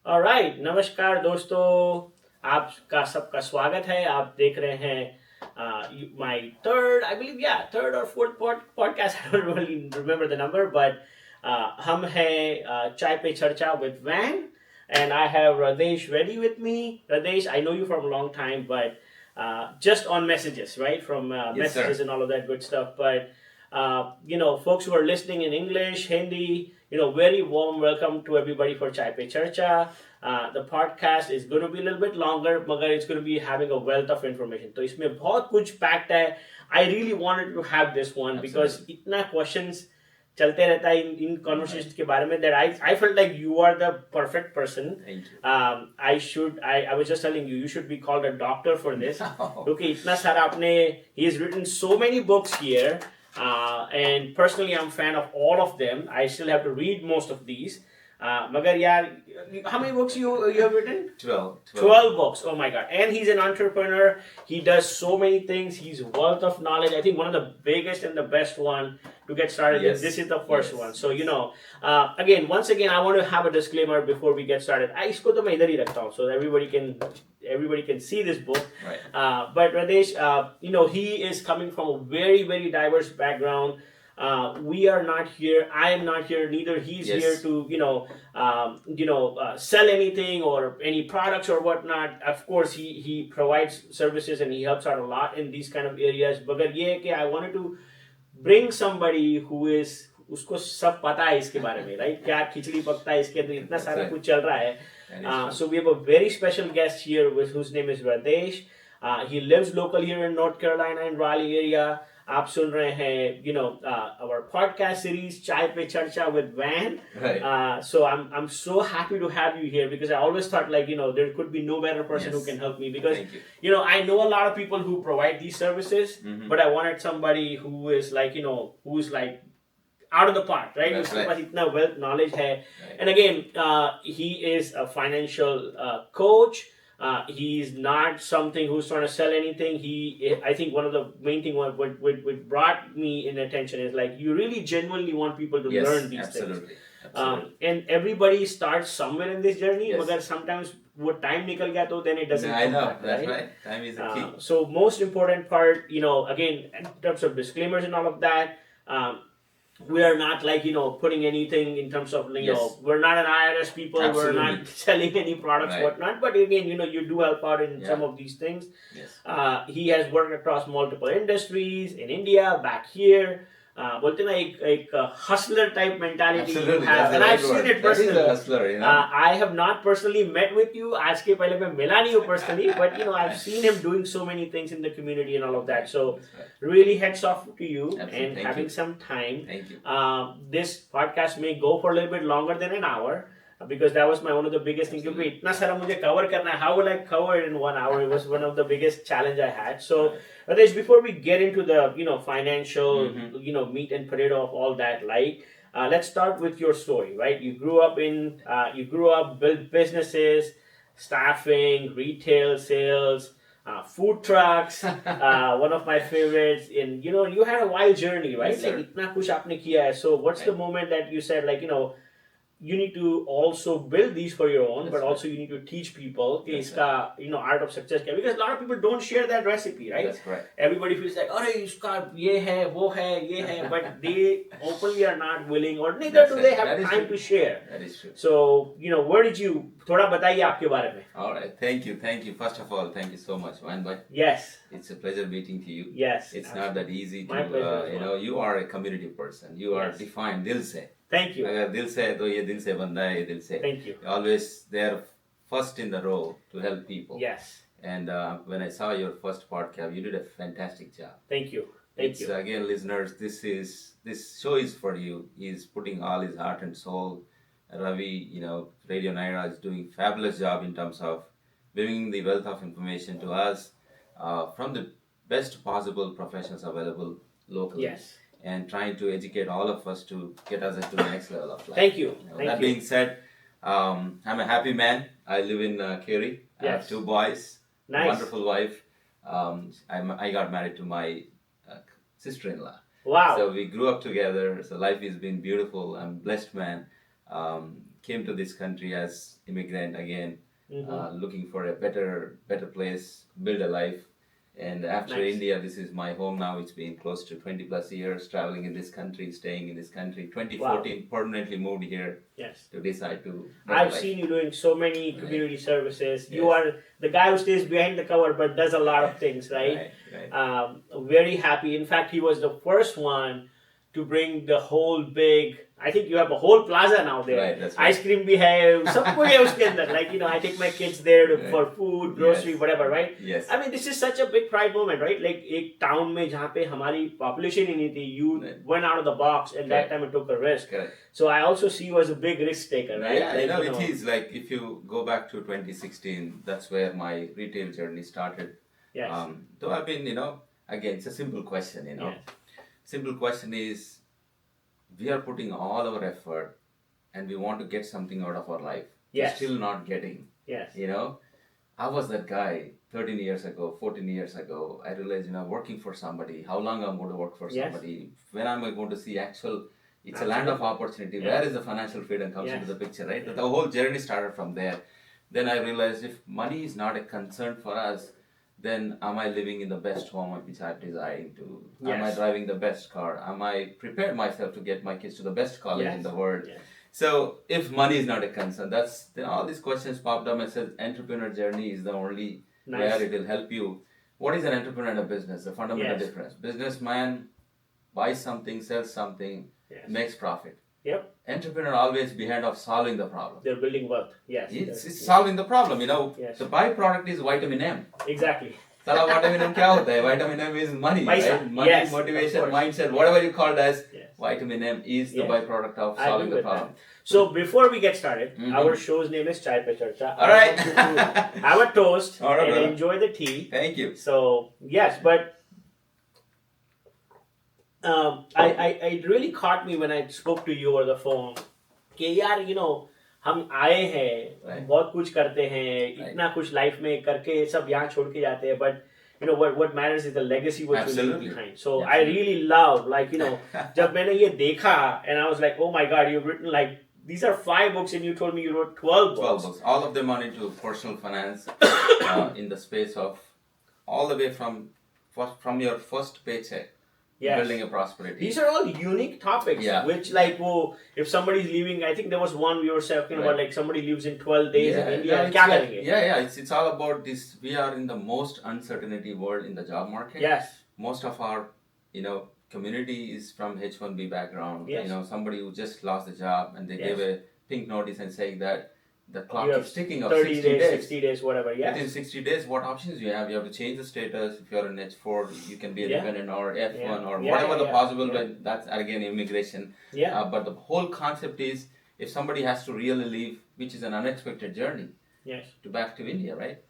Alright, नमस्कार दोस्तों। आपका सबका स्वागत है। आप देख रहे हैं माय थर्ड, आई बिलीव, या थर्ड और fourth podcast. I don't really remember the number, but हम हैं चाय पे चर्चा विद वैन, and I have Radhesh Reddy with me. Radhesh, I know you from a long time, but just on messages, right? From Yes, messages sir. and all of that good stuff. But folks who are listening in English, Hindi, very warm welcome to everybody for Chai Pe Charcha. The podcast is going to be a little bit longer, but it's going to be having a wealth of information. So इसमें बहुत कुछ packed है. I really wanted to have this one because इतना questions चलते रहता है इन conversations के बारे में that I felt like you are the perfect person. Thank you. I was just telling you should be called a doctor for this. No. Okay, इतना सारा आपने, he has written so many books here. And personally, I'm a fan of all of them. I still have to read most of these. Magar yaar, how many books you have written? 12. 12 books. Oh my God. And he's an entrepreneur. He does so many things. He's a wealth of knowledge. I think one of the biggest and the best one to get started. Yes. This is the first Yes. one. So, once again, I want to have a disclaimer before we get started. इसको तो मैं इधर ही रखता हूँ so everybody can see this book. Right. But Radhesh, he is coming from a very, very diverse background. We are not here. I am not here. Neither he's Yes. here to sell anything or any products or whatnot. Of course, he provides services and he helps out a lot in these kind of areas. But I wanted to bring somebody who is उसको सब पता है इसके बारे में, right? क्या खिचड़ी पकता है इसके अंदर, इतना सारा कुछ चल रहा है. So we have a very special guest here whose name is Radhesh. He lives local here in North Carolina in Raleigh area. आप सुन रहे हैं our podcast series Chai Pe Charcha with Van. Right. So I'm so happy to have you here because I always thought there could be no better person who Yes. can help me because Thank you. I know a lot of people who provide these services, Mhm. but I wanted somebody who is who's like out of the park, right? That's उसके right. पास इतना wealth knowledge है. Right. And again, he is a financial coach. He's not something who's trying to sell anything. I think one of the main thing what brought me in attention is like you really genuinely want people to Yes, learn these absolutely. things. Absolutely. And everybody starts somewhere in this journey. Yes. But sometimes वो time निकल गया तो then it doesn't. I come know. back, That's right? right. Time is the key. So most important part, again, in terms of disclaimers and all of that, we are not putting anything in terms of Yes. we're not an IRS people. Absolutely. We're not selling any products, Right. whatnot. But again, you do help out in Yeah. some of these things. Yes. He has worked across multiple industries in India, back here. बोलते ना एक hustler type mentality you Absolutely. have, That's and the I've right seen word. it That is personally. a hustler. I have not personally met with you. आज के पहले मैं मिला नहीं हूँ personally, but I've seen him doing so many things in the community and all of that. So That's right. really heads off to you Absolutely. and Thank having you. some time. Thank you. This podcast may go for a little bit longer than an hour because that was one of the biggest things. क्योंकि इतना सारा मुझे cover करना है. How will I cover it in 1 hour? It was one of the biggest challenge I had. So, Radhesh, before we get into the financial Mhm. meat and potato of all that, let's start with your story, right? You grew up built businesses, staffing, retail sales. Food trucks, one of my favorites. And you had a wild journey, right? Yes, sir. Like इतना कुछ आपने किया है. So what's the Right. moment that you said you need to also build these for your own, That's but right. also you need to teach people कि That's इसका art of success क्या है? Because a lot of people don't share that recipe, right? That's right. Everybody feels like अरे इसका ये है वो है ये है, but they openly are not willing, or neither That's do right. they have That is time true. to share. That is true. So where did you थोड़ा बताइए आपके बारे में. All right. Thank you. Thank you. First of all, thank you so much, Van Bhai. Yes. It's a pleasure meeting to you. Yes. It's not that easy My to, pleasure as well. you are a community person. You are Yes. defined दिल से. Thank you. अगर दिल से है तो ये दिल से बंदा है ये दिल से. Thank you. Always there first in the row to help people. Yes. And when I saw your first podcast, you did a fantastic job. Thank you. Thank It's you. again, listeners, this show is for you. He's putting all his heart and soul. Ravi, RadioNyra is doing fabulous job in terms of bringing the wealth of information to us from the best possible professions available locally. Yes. And trying to educate all of us to get us into the next level of life. Thank you. Thank that you. being said, I'm a happy man. I live in Cary. I have Yes. 2 boys. Nice. Wonderful wife. I got married to my sister-in-law. Wow. So we grew up together. So life has been beautiful. I'm a blessed man. came to this country as immigrant again, Mm-hmm. looking for a better place, build a life. And after Nice. India, this is my home now. It's been close to 20 plus years traveling in this country, staying in this country. Wow. 2014, permanently moved here Yes. to decide to better I've life. seen you doing so many Right. community services. You Yes. are the guy who stays behind the cover but does a lot of things, right? Right. Very happy. In fact, he was the first one to bring the whole big. I think you have a whole plaza now there. Right, that's right. Ice cream bhi hai, sab kuch hai uske andar. Like, I take my kids there Right. for food, grocery, Yes. whatever, right? Yes. I mean, this is such a big pride moment, right? Like, एक town में जहाँ पे हमारी population ही नहीं थी, you Right. went out of the box, and that Correct. time you took a risk. Correct. So I also see you as a big risk taker, right? Yeah, Like, it is like if you go back to 2016, that's where my retail journey started. Yes. Though I've been, again, it's a simple question, Yes. Simple question is, we are putting all our effort and we want to get something out of our life. Yes. We're still not getting, Yes. I was that guy 13 years ago, 14 years ago. I realized, working for somebody, how long I'm going to work for Yes. somebody, when am I going to see actual, it's Absolutely. a land of opportunity. Yeah. Where is the financial freedom comes Yes. into the picture, right? Yeah. The whole journey started from there. Then I realized if money is not a concern for us, then am I living in the best home which I'm desiring to? Am I Yes. driving the best car? Am I prepared myself to get my kids to the best college Yes. in the world? Yes. So if money is not a concern, then all these questions popped up. I said, entrepreneur journey is the only Nice. where it will help you. What is an entrepreneur in a business? The fundamental Yes. difference. Businessman buys something, sells something, Yes. makes profit. Yep. Entrepreneur always behind of solving the problem. They're building wealth. Yes. It's solving the problem. Yes. The byproduct is vitamin M. Exactly. साला vitamin M क्या होता है? Vitamin M is money, Paisa. right? Money, Yes, motivation, of course. mindset, whatever you call it as. Yes. Vitamin M is the Yes. byproduct of I solving agree the with problem. that. So before we get started, Mhm. our show's name is Chai Pe Charcha. All right. I want you to have a toast All right, and brother. enjoy the tea. Thank you. So yes, but I it really caught me when I spoke to you over the phone कि यार हम आए हैं Right. बहुत कुछ करते हैं Right. इतना कुछ लाइफ में करके सब यहाँ छोड़ के जाते हैं but what matters is the legacy what you leave Absolutely. behind. So I Absolutely. really love जब मैंने ये देखा and I was like oh my god you've written like these are 5 books and you told me you wrote 12 12 books. books. All of them are into personal finance in the space of all the way from your first paycheck, Yes. building a prosperity. These are all unique topics, Yeah. which if somebody's leaving, I think there was one we were talking about, Right. like somebody lives in 12 days in India, it's kya like- karenge? yeah, it's all about this. We are in the most uncertainty world in the job market. Yes, Most of our, community is from H1B background. Yes. Somebody who just lost the job and they Yes. gave a pink notice and saying that the clock you have is ticking of 30 60 days, days. 60 days, whatever, Within yes. 60 days, what options do you have? You have to change the status. If you're an H4, you can be a Yeah. dependent or F1 Yeah. or Yeah, whatever the yeah, possible. yeah. But that's again immigration. Yeah, But the whole concept is if somebody has to really leave, which is an unexpected journey yes, to back to India, right?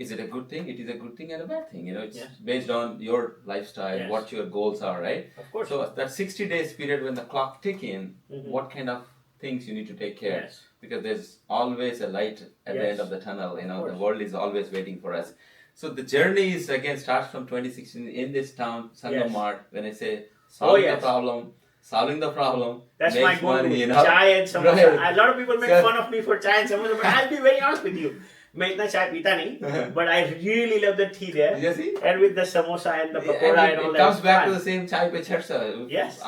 Is it a good thing? It is a good thing and a bad thing. It's Yes. based on your lifestyle, Yes. what your goals are, right? of course. So that 60 days period when the clock tick in, Mhm. what kind of things you need to take care? Yes, Because there's always a light at the Yes. end of the tunnel. course. The world is always waiting for us. So the journey is again starts from 2016 in this town, Sangamart. When I say solving yes. the problem, solving the problem, that's makes my go-to. money, Chai and samosa. Right. A lot of people make So- fun of me for chai and samosa, but I'll be very honest with you. मैं इतना चाय पीता नहीं, but I really love the tea there. You see? And with the samosa and the And pakoda and all it that. comes it's back fun. to the same Chai Pe Charcha. Yes.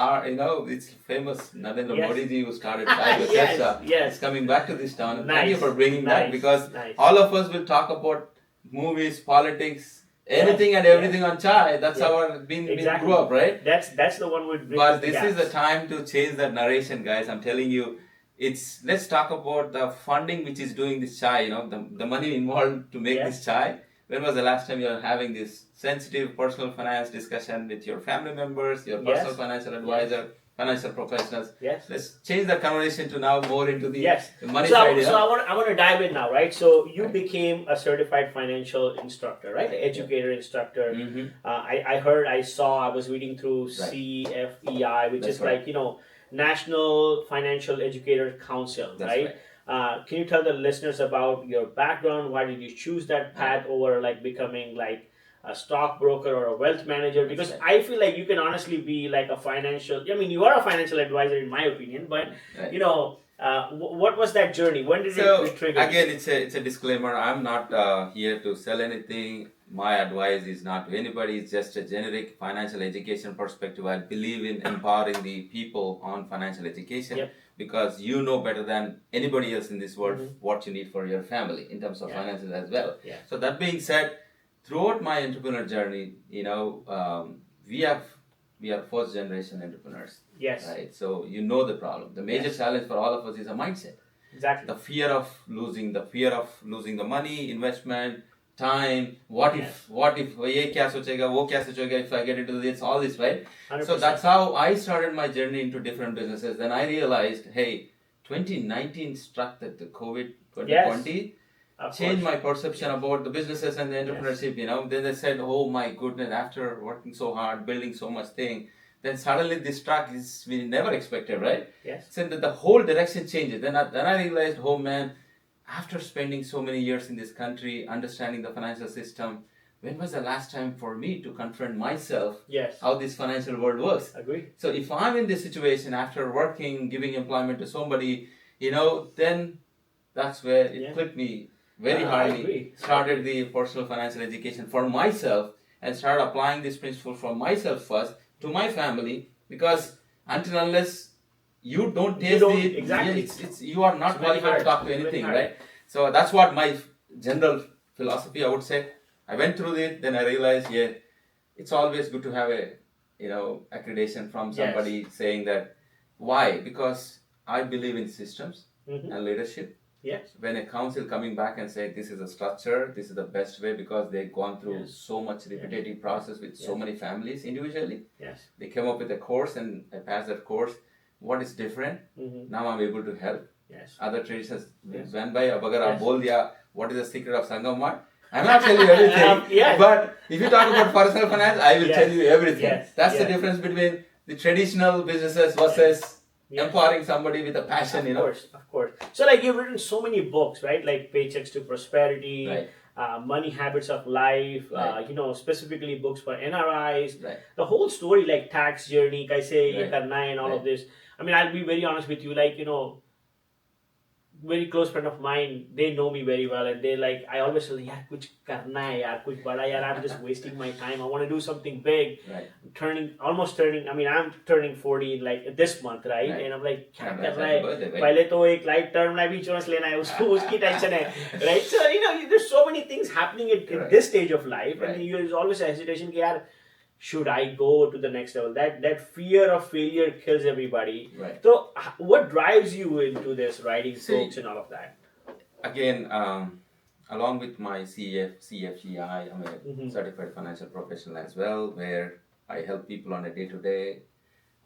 It's famous Narendra Yes. Modi ji who started Chai Pe Yes, Charcha. yes. It's coming back to this town. And Thank you Nice, for bringing that nice, because nice. all of us will talk about movies, politics, anything and everything on Chai. That's Yeah. our been Exactly. grew up, right? That's the one with But this is the time to change that narration, guys. I'm telling you, let's talk about the funding which is doing this chai, the money involved to make Yes. this chai. When was the last time you were having this sensitive personal finance discussion with your family members, your personal Yes. financial advisor, financial professionals? Yes. Let's change the conversation to now more into the Yes. money So, side. so I want to dive in now, right? So you Right. became a certified financial instructor, right? Educator, instructor. Mhm. I saw, I was reading through Right. CFEI, which That's is right. like, National Financial Educator Council, That's right? Can you tell the listeners about your background? Why did you choose that path over like becoming like a stockbroker or a wealth manager? Because That's I feel like you can honestly be like a financial, I mean, you are a financial advisor in my opinion, but Right. What was that journey? When did So it trigger? again, it's a disclaimer. I'm not here to sell anything. My advice is not to anybody. It's just a generic financial education perspective. I believe in empowering the people on financial education. Yep. Because you know better than anybody else in this world what you need for your family in terms of finances as well. Yeah. So that being said, throughout my entrepreneur journey, we are first generation entrepreneurs. Yes. Right. So you know the problem. The major challenge for all of us is a mindset. Exactly. The fear of losing the money, investment, time. What if ye kya sochega, wo kya sochega if I get into this, all this, right? 100%. So that's how I started my journey into different businesses. Then I realized, hey, 2019 struck that the COVID 2020 changed my perception about the businesses and the entrepreneurship. Then they said, oh my goodness, after working so hard, building so much thing, then suddenly this struck is we never expected, right? Yes. So the whole direction changes. Then I realized, oh man, after spending so many years in this country, understanding the financial system, when was the last time for me to confront myself how this financial world works? Agree. So if I'm in this situation after working, giving employment to somebody, then that's where it clicked me very hardly. Started the personal financial education for myself and started applying this principle for myself first to my family, because until unless you don't taste you are not qualified to talk to anything, right? So that's what my general philosophy, I would say. I went through it, then I realized, it's always good to have a accreditation from somebody saying that. Why? Because I believe in systems and leadership. Yes. When a council coming back and say this is a structure, this is the best way, because they've gone through so much repetitive process with so many families individually. Yes. They came up with a course and I passed that course. What is different? Now I'm able to help. Yes. Other traditions. When by Abagara bol diya, what is the secret of Sangamar? I'm not telling you everything. But if you talk about personal finance, I will tell you everything. That's the difference between the traditional businesses versus empowering somebody with a passion, Of course. So like you've written so many books, right? Like Paychecks to Prosperity, Money Habits of Life, specifically books for NRIs. Right. The whole story, like tax journey, kaise ye karna hai and all of this. I mean, I'll be very honest with you, like, very close friend of mine, they know me very well, and they like, I always say, yaar, kuch karna hai, yaar, kuch bada, yaar, I'm just wasting my time. I want to do something big. Right. I'm turning 40 like this month, right? And I'm like, kya kar raha hai? Pehle to ek life term life insurance lena hai, uski tension hai, right? So, there's so many things happening at this stage of life, and there's always a hesitation, ki, yaar, should I go to the next level? That fear of failure kills everybody. Right. So, what drives you into this, writing books and all of that? Again, along with my CFGI, I'm a certified financial professional as well, where I help people on a day-to-day.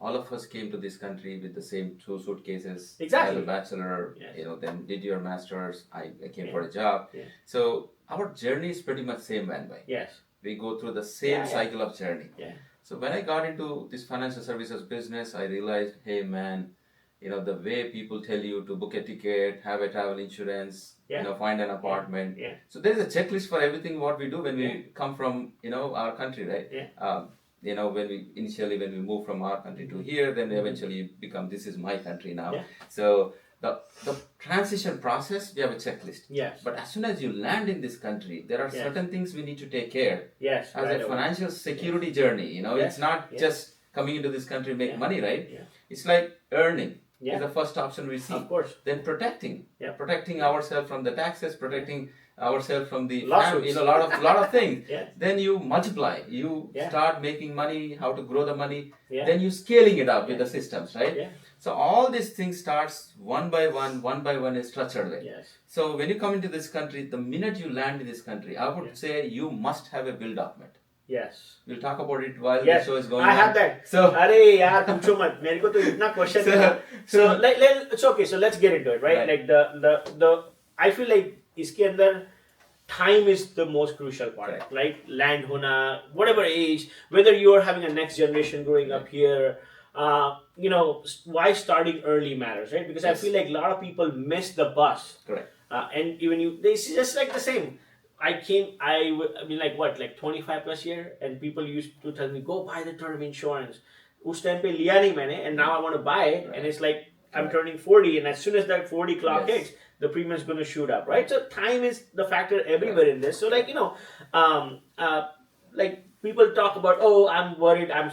All of us came to this country with the same 2 suitcases. Exactly. I have a bachelor, then did your master's. I came for a job. So our journey is pretty much same, man. Yes. We go through the same cycle of journey. Yeah. So when I got into this financial services business, I realized, hey man, the way people tell you to book a ticket, have a travel insurance, find an apartment. Yeah. So there's a checklist for everything what we do when we come from, our country, right? Yeah. When we move from our country to here, then eventually become, this is my country now. Yeah. So the transition process, we have a checklist. Yes. But as soon as you land in this country, there are certain things we need to take care. Yes. As a financial security journey, it's not just coming into this country make money, right? Yeah. It's like earning is the first option we see. Of course. Then protecting. Yeah. Protecting ourselves from the taxes, protecting ourselves from the lawsuits. a lot of things. Yes. Then you multiply. You start making money, how to grow the money. Yeah. Then you scaling it up with the systems, right? Yeah. So all these things starts one by one is structured way. Yes. So when you come into this country, the minute you land in this country, I would say you must have a bill document. Yes. We'll talk about it while the show is going on. I have that. So, arey yaar, pucho mat. Mere ko to itna question hai. So, it's okay. So let's get into it, right? Like the I feel like iske andar time is the most crucial part, right? Land hona, whatever age, whether you are having a next generation growing up here, why starting early matters, right? Because I feel like a lot of people miss the bus. Correct. And even they see just like the same. I mean, like 25 plus year, and people used to tell me, go buy the term insurance. Us time pe liya nahi maine, and now I want to buy it, and it's like I'm turning 40, and as soon as that 40 clock Yes. hits, the premium is going to shoot up, right? So time is the factor everywhere in this. So um, uh, like people talk about, oh, I'm worried. I'm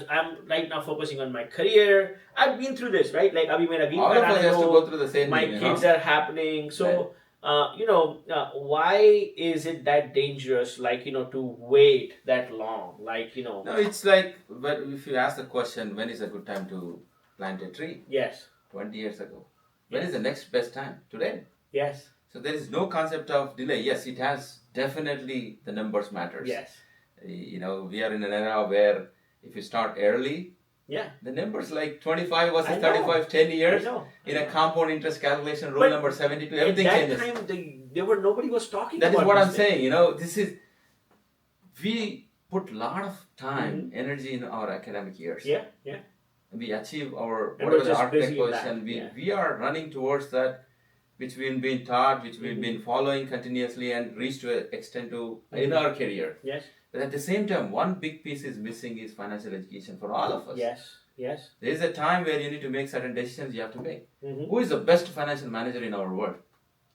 right now focusing on my career. I've been through this, right? Like abhi mera green All card of us aane has to do, go through the same my thing, kids are happening. So why is it that dangerous? Like to wait that long? Like No, it's like, but if you ask the question, when is a good time to plant a tree? yes, 20 years ago. When yes, is the next best time? Today. yes, So there is no concept of delay. Yes, it has definitely the numbers matters. yes, We are in an era where if you start early, yeah. the numbers like 25 I versus know. 35, 10 years, I know. in a compound interest calculation, rule But number 72, at everything that changes. time, nobody was talking That about is what I'm these things. saying. This is, we put a lot of time, Mhm. energy in our academic years. Yeah, yeah. We achieve our, And whatever we're the just architect busy in that, position, yeah. we are running towards that, which we've been taught, which we've been following continuously and reach to an extent to in our career. Yes, But at the same time, one big piece is missing is financial education for all of us. yes, yes. There is a time where you need to make certain decisions you have to make. Mhm. Who is the best financial manager in our world?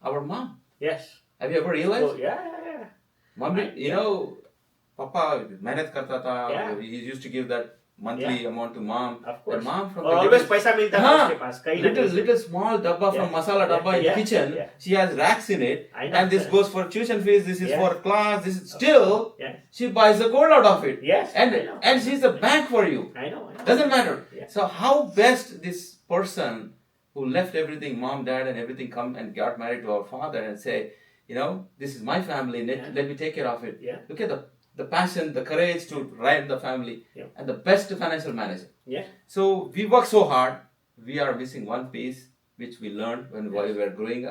Our mom. Yes. Have you ever realized? So, yeah. Mom, Papa mehnat karta tha. Yeah. He used to give that monthly amount to mom. Of course. And mom from और the always little, पैसा मिलता था उसके पास कहीं ना कहीं से. little small dabba from Yeah. masala dabba in Yeah. the kitchen. Yeah. She has racks in it. I know. And this goes for tuition fees. This is Yeah. for class. This is still. Yes. She buys the gold out of it. Yes, And I know. and she's a bank for you. I know. Doesn't matter. Yeah. So how best this person who left everything, mom, dad, and everything, come and got married to our father and say, this is my family. Let me take care of it. Yeah. Look at the passion, the courage to ride the family, and the best financial manager. Yeah. So we work so hard. We are missing one piece which we learned when we were growing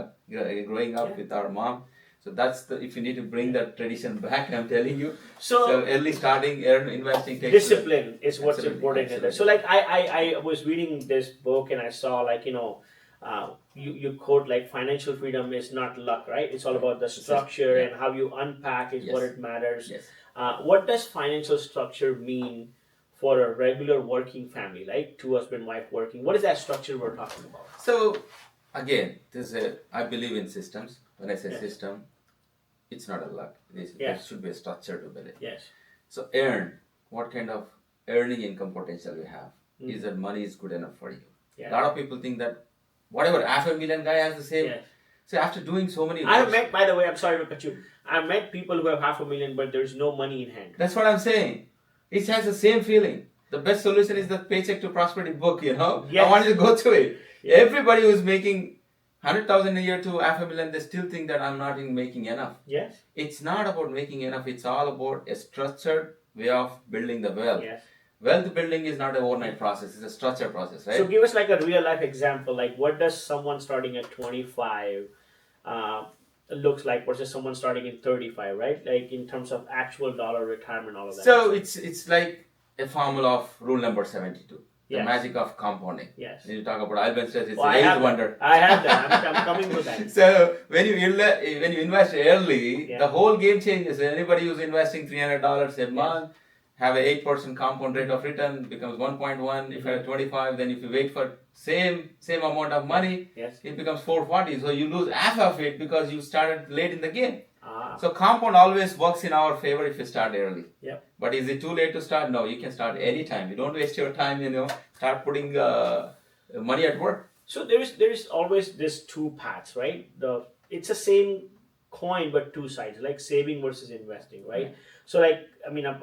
up with our mom. So that's if you need to bring that tradition back, I'm telling you. So early starting, investing takes discipline is what's Absolutely, important in there. So I was reading this book and I saw you quote like financial freedom is not luck, right? It's all about the structure and how you unpack is what it matters. Yes. What does financial structure mean for a regular working family, like two husband, wife working? What is that structure we're talking about? So again, I believe in systems. When I say system, it's not a luck. There should be a structure to build it. Yes. So what kind of earning income potential you have? Is that money is good enough for you? Yeah. A lot of people think that whatever $500,000 guy has the same. Yes. So after doing so many I've met, by the way, I'm sorry to cut you. I've met people who have $500,000, but there's no money in hand. That's what I'm saying. It has the same feeling. The best solution is the Paycheck to Prosperity book, Yes. I want you to go through it. Yes. Everybody who's making 100,000 a year to $500,000, they still think that I'm not making enough. Yes. It's not about making enough. It's all about a structured way of building the wealth. Yes. Wealth building is not an overnight process. It's a structured process, right? So give us like a real life example. Like what does someone starting at 25 looks like versus someone starting in 35, right? Like in terms of actual dollar retirement, all of that. So it's like a formula of rule number 72. The magic of compounding. Yes. When you talk about Albert says it's an age wonder. I have that. I'm coming to that. So when you invest early, the whole game changes. Anybody who's investing $300 a month have an 8% compound rate of return, becomes 1.1. If you're at 25, then if you wait for same amount of money, it becomes 440. So you lose half of it because you started late in the game. So compound always works in our favor if you start early. Yep. But is it too late to start? No, you can start anytime. You don't waste your time, start putting money at work. So there is always this two paths, right? It's the same coin but two sides, like saving versus investing, right? Yeah. So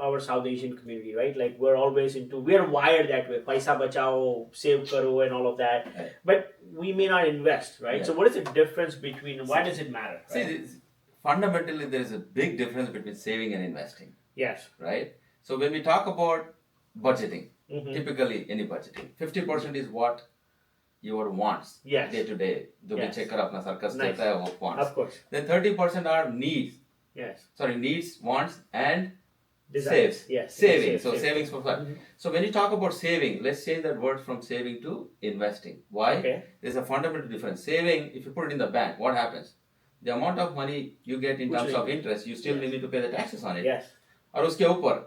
our South Asian community, right? Like we're wired that way. Paisa bachao, save karo and all of that. Right. But we may not invest, right? Yeah. So what is the difference between, why does it matter? Right? See, fundamentally there is a big difference between saving and investing. Yes. Right? So when we talk about budgeting, typically any budgeting, 50% is what your wants day to day. Nice. Wants. Of course. Then 30% are needs. Yes. Sorry, needs, wants, and desires. Saves. Yes. Saving. Savings for fun. So when you talk about saving, let's change that word from saving to investing. Why? Okay. There's a fundamental difference. Saving, if you put it in the bank, what happens? The amount of money you get in terms of interest, you still need to pay the taxes on it. Yes. और उसके ऊपर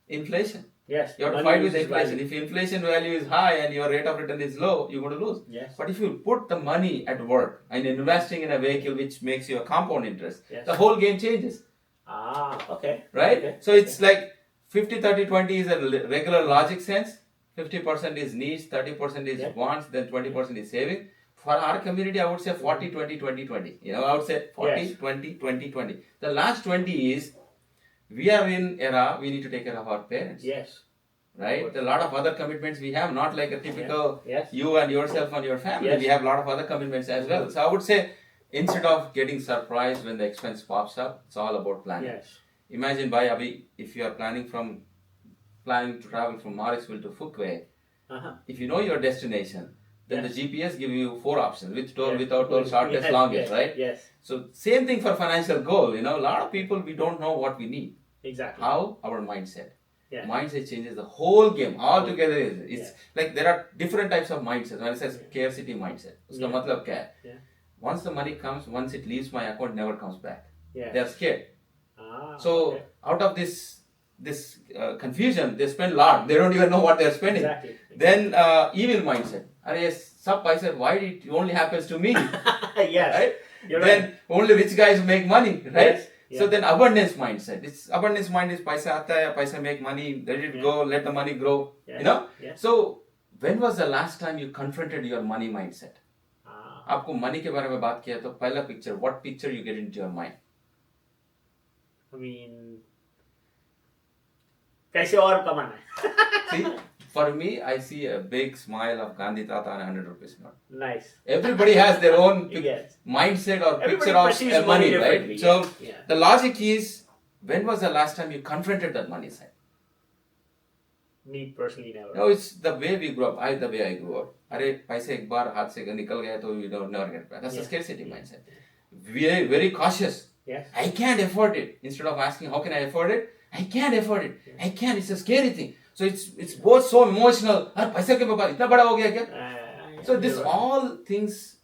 inflation. Yes. You have to Money fight with loses inflation. value. If inflation value is high and your rate of return is low, you're going to lose. Yes. But if you put the money at work and investing in a vehicle which makes you a compound interest, Yes. the whole game changes. Okay. Right? Okay. So it's like 50, 30, 20 is a regular logic sense. 50% is needs, 30% is wants, then 20% is saving. For our community, I would say 40, 20, 20, 20. You know, I would say 40, Yes. 20, 20, 20. The last 20 is, we are in era, we need to take care of our parents. Yes. Right? A lot of other commitments we have, not like a typical Yes. you and yourself and your family. Yes. We have a lot of other commitments as well. So I would say, instead of getting surprised when the expense pops up, it's all about planning. Yes. Imagine, Bhai, Abhi, if you are planning to travel from Morrisville to Fuquay, if you know your destination, then the GPS give you 4 options: with toll, without toll, shortest, longest, right? Yes. So same thing for financial goal. You know, a lot of people, we don't know what we need. Exactly. How? Our mindset. Yeah. Mindset changes the whole game altogether. It's like there are different types of mindsets. When it says scarcity mindset, uska matlab kya hai? Once the money comes, once it leaves my account, never comes back. They are scared. So out of this confusion, they spend a lot. They don't even know what they are spending. Exactly. Then evil mindset. Why it only happens to me? Yes. Right? You're then right. only rich guys make money, right? Yes. Yeah. So then abundance mindset. It's abundance mind is paisa aata hai, paisa make money, let it go, let the money grow. Yes. You know? Yes. So when was the last time you confronted your money mindset? आपको money के बारे में बात किया तो पहला picture, what picture you get into your mind? I mean, कैसे और कमाना है? See, for me, I see a big smile of Gandhi Tata on a 100 rupees note. Nice. Everybody has their own Yes. mindset or Everybody picture of perceives money, money right? differently, So yeah. the logic is, when was the last time you confronted that money side? Me personally, never. No, it's the way we grew up. The way I grew up. अरे पैसे एक बार हाथ से निकल गए तो you don't never get back. That's the scarcity mindset. We are very cautious. Yes. I can't afford it. Instead of asking how can I afford it, I can't afford it. I can't. It's a scary thing. So it's both so emotional. अरे पैसे के बाबा इतना बड़ा हो गया क्या? So this all things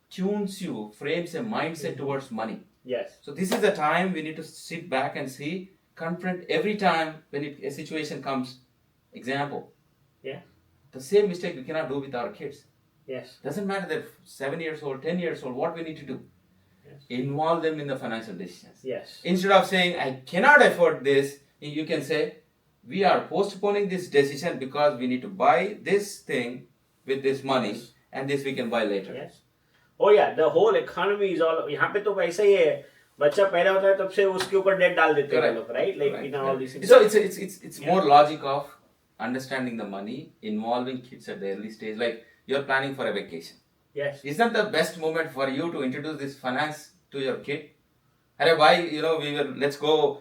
tunes you, frames a mindset towards money. Yes. So this is the time we need to sit back and see, confront every time when a situation comes. Example. Yeah. The same mistake we cannot do with our kids. Yes. Doesn't matter they're 7 years old, 10 years old, what we need to do. Yes. Involve them in the financial decisions. Yes. Instead of saying, I cannot afford this, you can say, we are postponing this decision because we need to buy this thing with this money and this we can buy later. Yes. Oh yeah, the whole economy is all, यहाँ पे तो वैसा ही है, बच्चा पैदा होता है तब से उसके ऊपर डेट डाल देते हैं लोग, right? Like you know all these things. So it's more logic of understanding the money, involving kids at the early stage. Like you're planning for a vacation. Yes. Isn't the best moment for you to introduce this finance to your kid? अरे भाई, let's go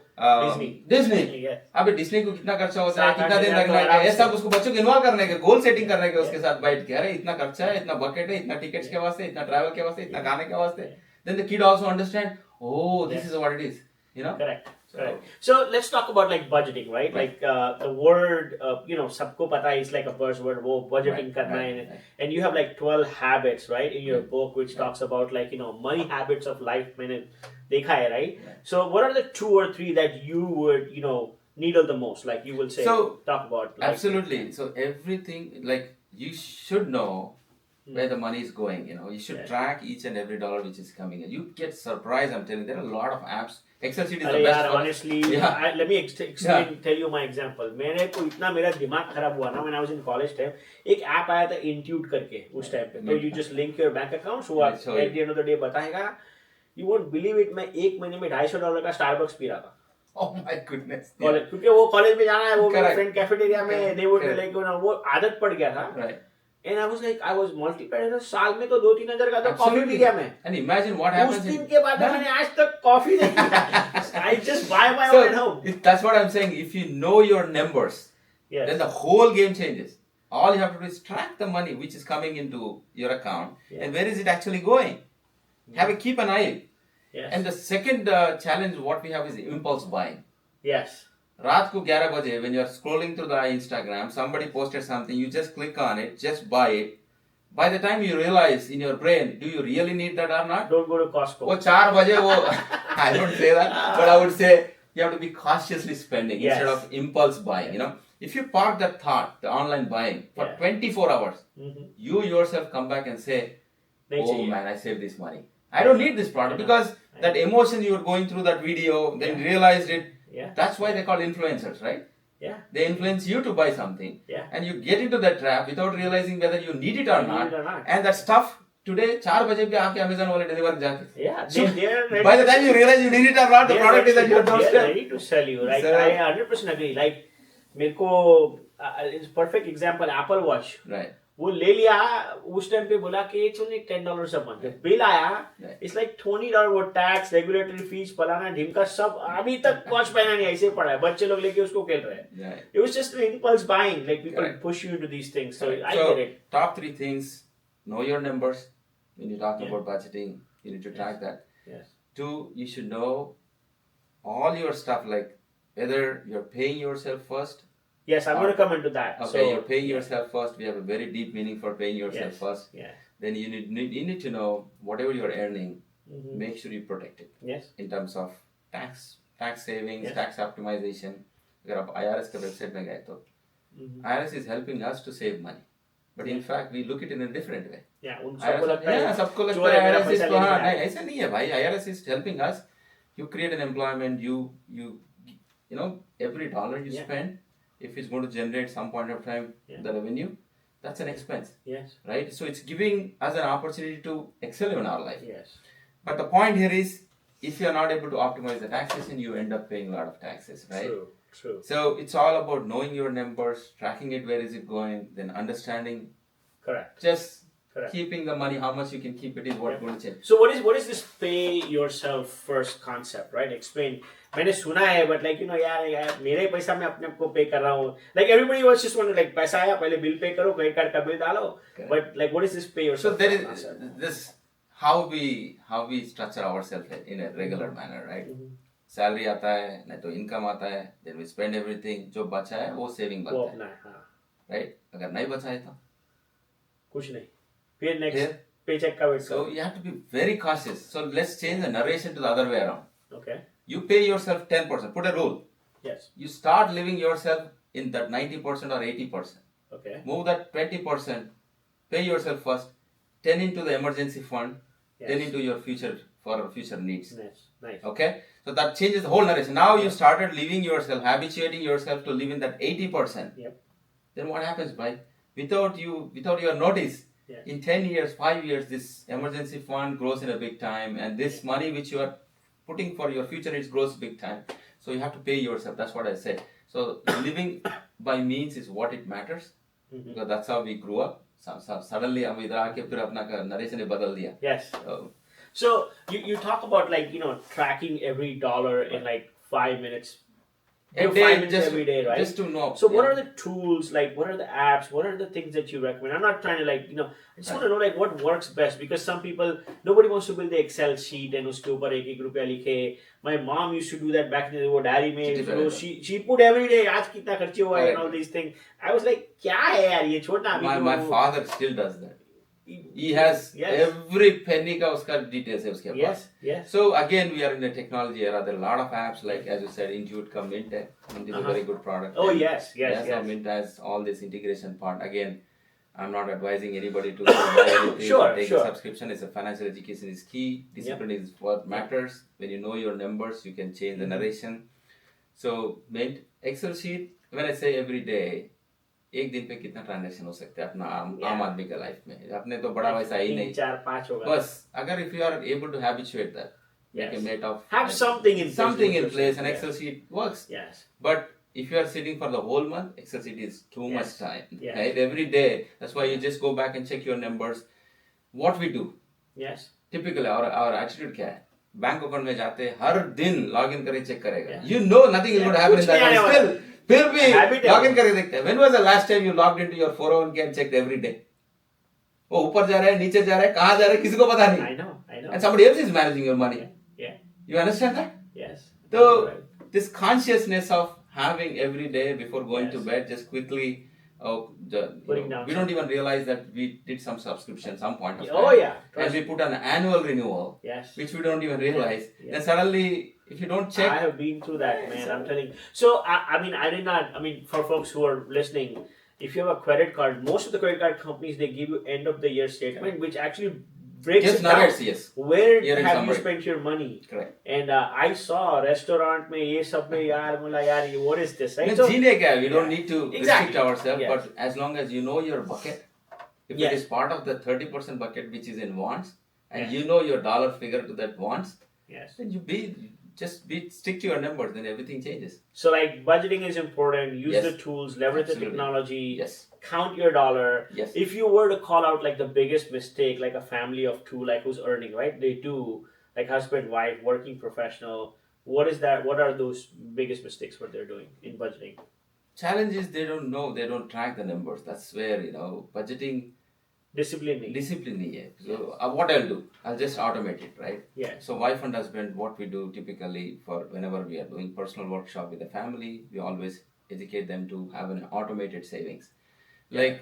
Disney. Yes. अबे Disney को कितना खर्चा होता है, कितना दिन लगना है, ये सब उसको बच्चों को इन्वॉल्व करने के, गोल सेटिंग करने के उसके साथ बैठ के, अरे इतना खर्चा है, इतना बकेट है, इतना टिकट्स के वास्ते, इतना ट्रैवल के वास्ते, इतना खाने के वास्ते. Then the kid also understand, oh, this is what it is, you know. Correct. So let's talk about like budgeting, right? Like the word, सबको पता है, is like a buzzword, वो budgeting करना है, and you have like 12 habits, right, in your book, which talks about like money habits of life मैंने देखा है, right? So what are the 2 or 3 that you would needle the most, like you will say, talk about? Like, absolutely. So everything, like you should know where the money is going. You should track each and every dollar which is coming in. You get surprised. I'm telling you, there are a lot of apps. Excel sheet is the best. Honestly, let me tell you my example. मेरे को इतना मेरा दिमाग खराब हुआ ना, when I was in college time, एक app आया था Intuit करके उस टाइम पे. तो you just link your bank account, so at the end of the day बताएगा. You won't believe it, मैं एक महीने में $250 का Starbucks पी रहा था. Oh my goodness. क्योंकि वो कॉलेज में जाना है, वो फ्रेंड कैफेटेरिया में they would like वो आदत पड़ गया था. Right. And I was like, I was multiplied. साल में तो 2-3 हजार का तो कॉफी पी गया मैं. And imagine what happens. उस दिन के बाद मैंने आज तक कॉफी नहीं पिया. I just buy my own at home. That's what I'm saying. If you know your numbers, then the whole game changes. All you have to do is track the money which is coming into your account and where is it actually going. Keep an eye. Yes. And the second challenge what we have is impulse buying. Yes. रात को 11 बजे when you are scrolling through the Instagram, somebody posted something, you just click on it, just buy it. By the time you realize in your brain, do you really need that or not? Don't go to Costco. वो 4 बजे वो I don't say that, but I would say you have to be cautiously spending Yes. instead of impulse buying. You know, if you park that thought, the online buying for 24 hours, you yourself come back and say, oh man, I saved this money. I don't need this product because that emotion you were going through that video, then realized it. That's why they call influencers, right? Yeah. They influence you to buy something, and you get into that trap without realizing whether you need it or not. And that stuff today, 4 baje pe aake Amazon wale deliver jaake. Yeah. So They're ready by the time you realize you need it or not, the product is at your doorstep. They're ready to sell you. Like So- I 100% agree. Like मेरे को it's perfect example Apple Watch. Right. वो ले लिया उस time पे बोला कि it's only $10 a month. जब बिल आया इट्स लाइक $20 वो टैक्स रेगुलेटरी फीस फलाना ढिमका सब अभी तक वॉच पहना नहीं ऐसे पड़ा है बच्चे लोग लेके उसको खेल रहे हैं. It was just an impulse buying, like people push you into these things. So I get it. Top 3 things: know your numbers. When you talk about budgeting, you need to track that. Yes. 2, you should know all your stuff, like whether you're paying yourself first. Yes, I'm going to come into that. Okay, So, you're paying yourself first. We have a very deep meaning for paying yourself first. Yeah. Then you need to know whatever you're earning, make sure you protect it. Yes. In terms of tax savings, tax optimization. अगर आप IRS के website में गए तो IRS is helping us to save money, but in fact we look it in a different way. Yeah, सबको लगता है सबको लगता है IRS is तो हाँ नहीं ऐसा नहीं है भाई. IRS is helping us. You create an employment. You know every dollar you spend, if it's going to generate some point of time the revenue, that's an expense. Yes. Right? So it's giving us an opportunity to excel in our life. Yes. But the point here is, if you're not able to optimize the taxation, you end up paying a lot of taxes, right? True. So it's all about knowing your numbers, tracking it, where is it going, then understanding. Correct. Just keeping the money, how much you can keep it is what going to change. So what is this pay yourself first concept, right? Explain. मैंने सुना है, but like you know यार मेरे पैसा मैं अपने आप को पे कर रहा हूँ. Like everybody was just wondering, like पैसा आया पहले बिल पे करो, credit card का बिल डालो. But like what is this pay yourself? So there is this how we structure ourselves in a regular manner, right? Salary आता है, नहीं तो income आता है, then we spend everything. जो बचा है वो saving बनता है, right? अगर नहीं बचा है तो कुछ नहीं. फिर next paycheck का wait. So you have to be very cautious. So let's change the narration to the other way around. Okay. You pay yourself 10%. Put a rule. Yes. You start living yourself in that 90% or 80%. Okay. Move that 20%. Pay yourself first. 10 into the emergency fund. 10 into your future needs. Nice. Okay. So that changes the whole narration. Now you started living yourself, habituating yourself to live in that 80%. Yep. Then what happens, bhai? Without your notice, in 10 years, 5 years, this emergency fund grows in a big time, and this money which you are putting for your future needs grows big time. So you have to pay yourself. That's what I said. So living by means is what it matters, because that's how we grew up. Suddenly हम इधर आके फिर अपना narration ही बदल दिया. Yes. So you talk about like you know tracking every dollar in like 5 minutes. 5 minutes every day, right? Just to know. So what are the tools, like what are the apps, what are the things that you recommend? I'm not trying to like, you know, I just want to know like what works best, because some people, nobody wants to build the Excel sheet and uske upar ek रुपया लिखे. My mom used to do that back in the day, वो diary में, so she put every day, आज कितना खर्चे हुआ है and all these things. I was like, क्या है यार ये छोड़ना अभी. My father still does that. He has every penny का उसका details है उसके पास. Yes. So again, we are in the technology era. There are a lot of apps like, as you said, Intuit का Mint है. Mint is a very good product. Oh yes. So Mint has all this integration part. Again, I'm not advising anybody to buy anything. Take a subscription. It's a financial education is key. Discipline is what matters. When you know your numbers, you can change the narration. So Mint, Excel sheet. When I say every day, एक दिन पे कितना transaction हो सकता है अपना आम आदमी का लाइफ में. अपने तो बड़ा वैसा ही नहीं. 4-5 होगा. बस अगर if you are able to habituate that, make a mate of have something in place. An Excel sheet works. Yes. But if you are sitting for the whole month, Excel sheet is too much time. Yes. Right? Every day. That's why you just go back and check your numbers. What we do. Yes. Typically our attitude क्या है? Bank account में जाते हर दिन log in करके check करेगा. You know nothing is going to happen in that one. Still फिर भी log in करके देखते हैं. When was the last time you logged into your 401k and checked every day? वो ऊपर जा रहा है, नीचे जा रहा है, कहाँ जा रहा है, किसी को पता नहीं. I know. And somebody else is managing your money. Yeah. You understand that? Yes. So this consciousness of having every day before going to bed, just quickly, we don't even realize that we did some subscription some point of time. Oh yeah. And we put an annual renewal, which we don't even realize. Then suddenly If you don't I check, have been through that, man. so- I'm telling you. So I mean, I did not. I mean, for folks who are listening, if you have a credit card, most of the credit card companies they give you end of the year statement, which actually breaks just it down. narrates, yes. Where Year in have you summary. spent your money? Correct. And I saw restaurant में ये सब में यार बोला यार ये what is this, right? No, So जीने का है, we don't yeah. need to Exactly. restrict ourselves, Yes. but as long as you know your bucket, if Yes. it is part of the 30% bucket which is in wants, and Yes. you know your dollar figure to that wants, Yes. then stick to your numbers, then everything changes. So like budgeting is important. Use Yes. the tools, leverage the Absolutely. technology. Yes. Count your dollar. Yes. If you were to call out like the biggest mistake, like a family of two, like who's earning, right? They do like husband, wife, working professional. What is that? What are those biggest mistakes what they're doing in budgeting? Challenge is they don't know, they don't track the numbers. That's where budgeting Discipline. discipline नहीं है. So what I'll do, I'll just automate it, right? Yeah. So wife and husband, what we do typically for whenever we are doing personal workshop with the family, we always educate them to have an automated savings. Like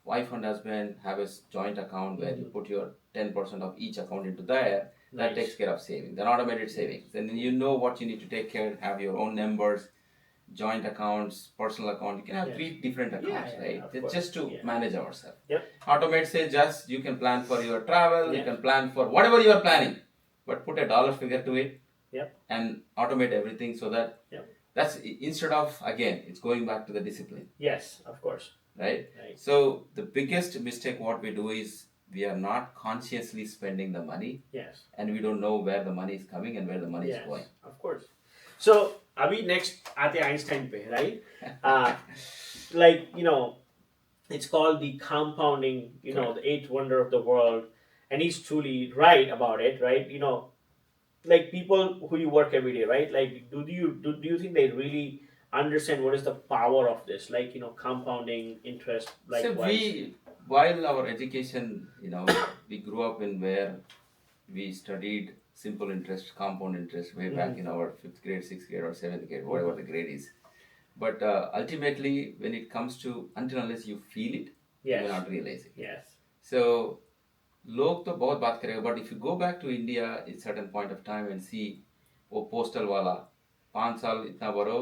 wife and husband have a joint account where you put your 10% of each account into there. That Nice. takes care of savings, an automated savings. And then you know what you need to take care, have your own numbers, joint accounts, personal account. You can have Yes. 3 different accounts, Yeah, right? of It's course. just to Yeah. manage ourselves. Yep. Automate say just you can plan for your travel, you Yeah. can plan for whatever you are planning, but put a dollar figure to it. Yep. And automate everything so that Yep. that's instead of again, it's going back to the discipline, Yes, of course. right? Right. So the biggest mistake what we do is we are not consciously spending the money, Yes. and we don't know where the money is coming and where the money Yes, is going. of course. So, abhi next aate Einstein pe, right? Like, it's called the compounding, the eighth wonder of the world. And he's truly right about it, right? Like people who you work every day, right? Like, do you think they really understand what is the power of this? Like, compounding interest, like So while our education, we grew up in where we studied simple interest, compound interest way back in our 5th grade, 6th grade or 7th grade, whatever the grade is. But ultimately, when it comes to, until unless you feel it, you Yes. will not realize it. Yes. So, लोग तो बहुत बात करेगा, but if you go back to India at certain point of time and see, वो postal वाला 5 साल इतना भरो,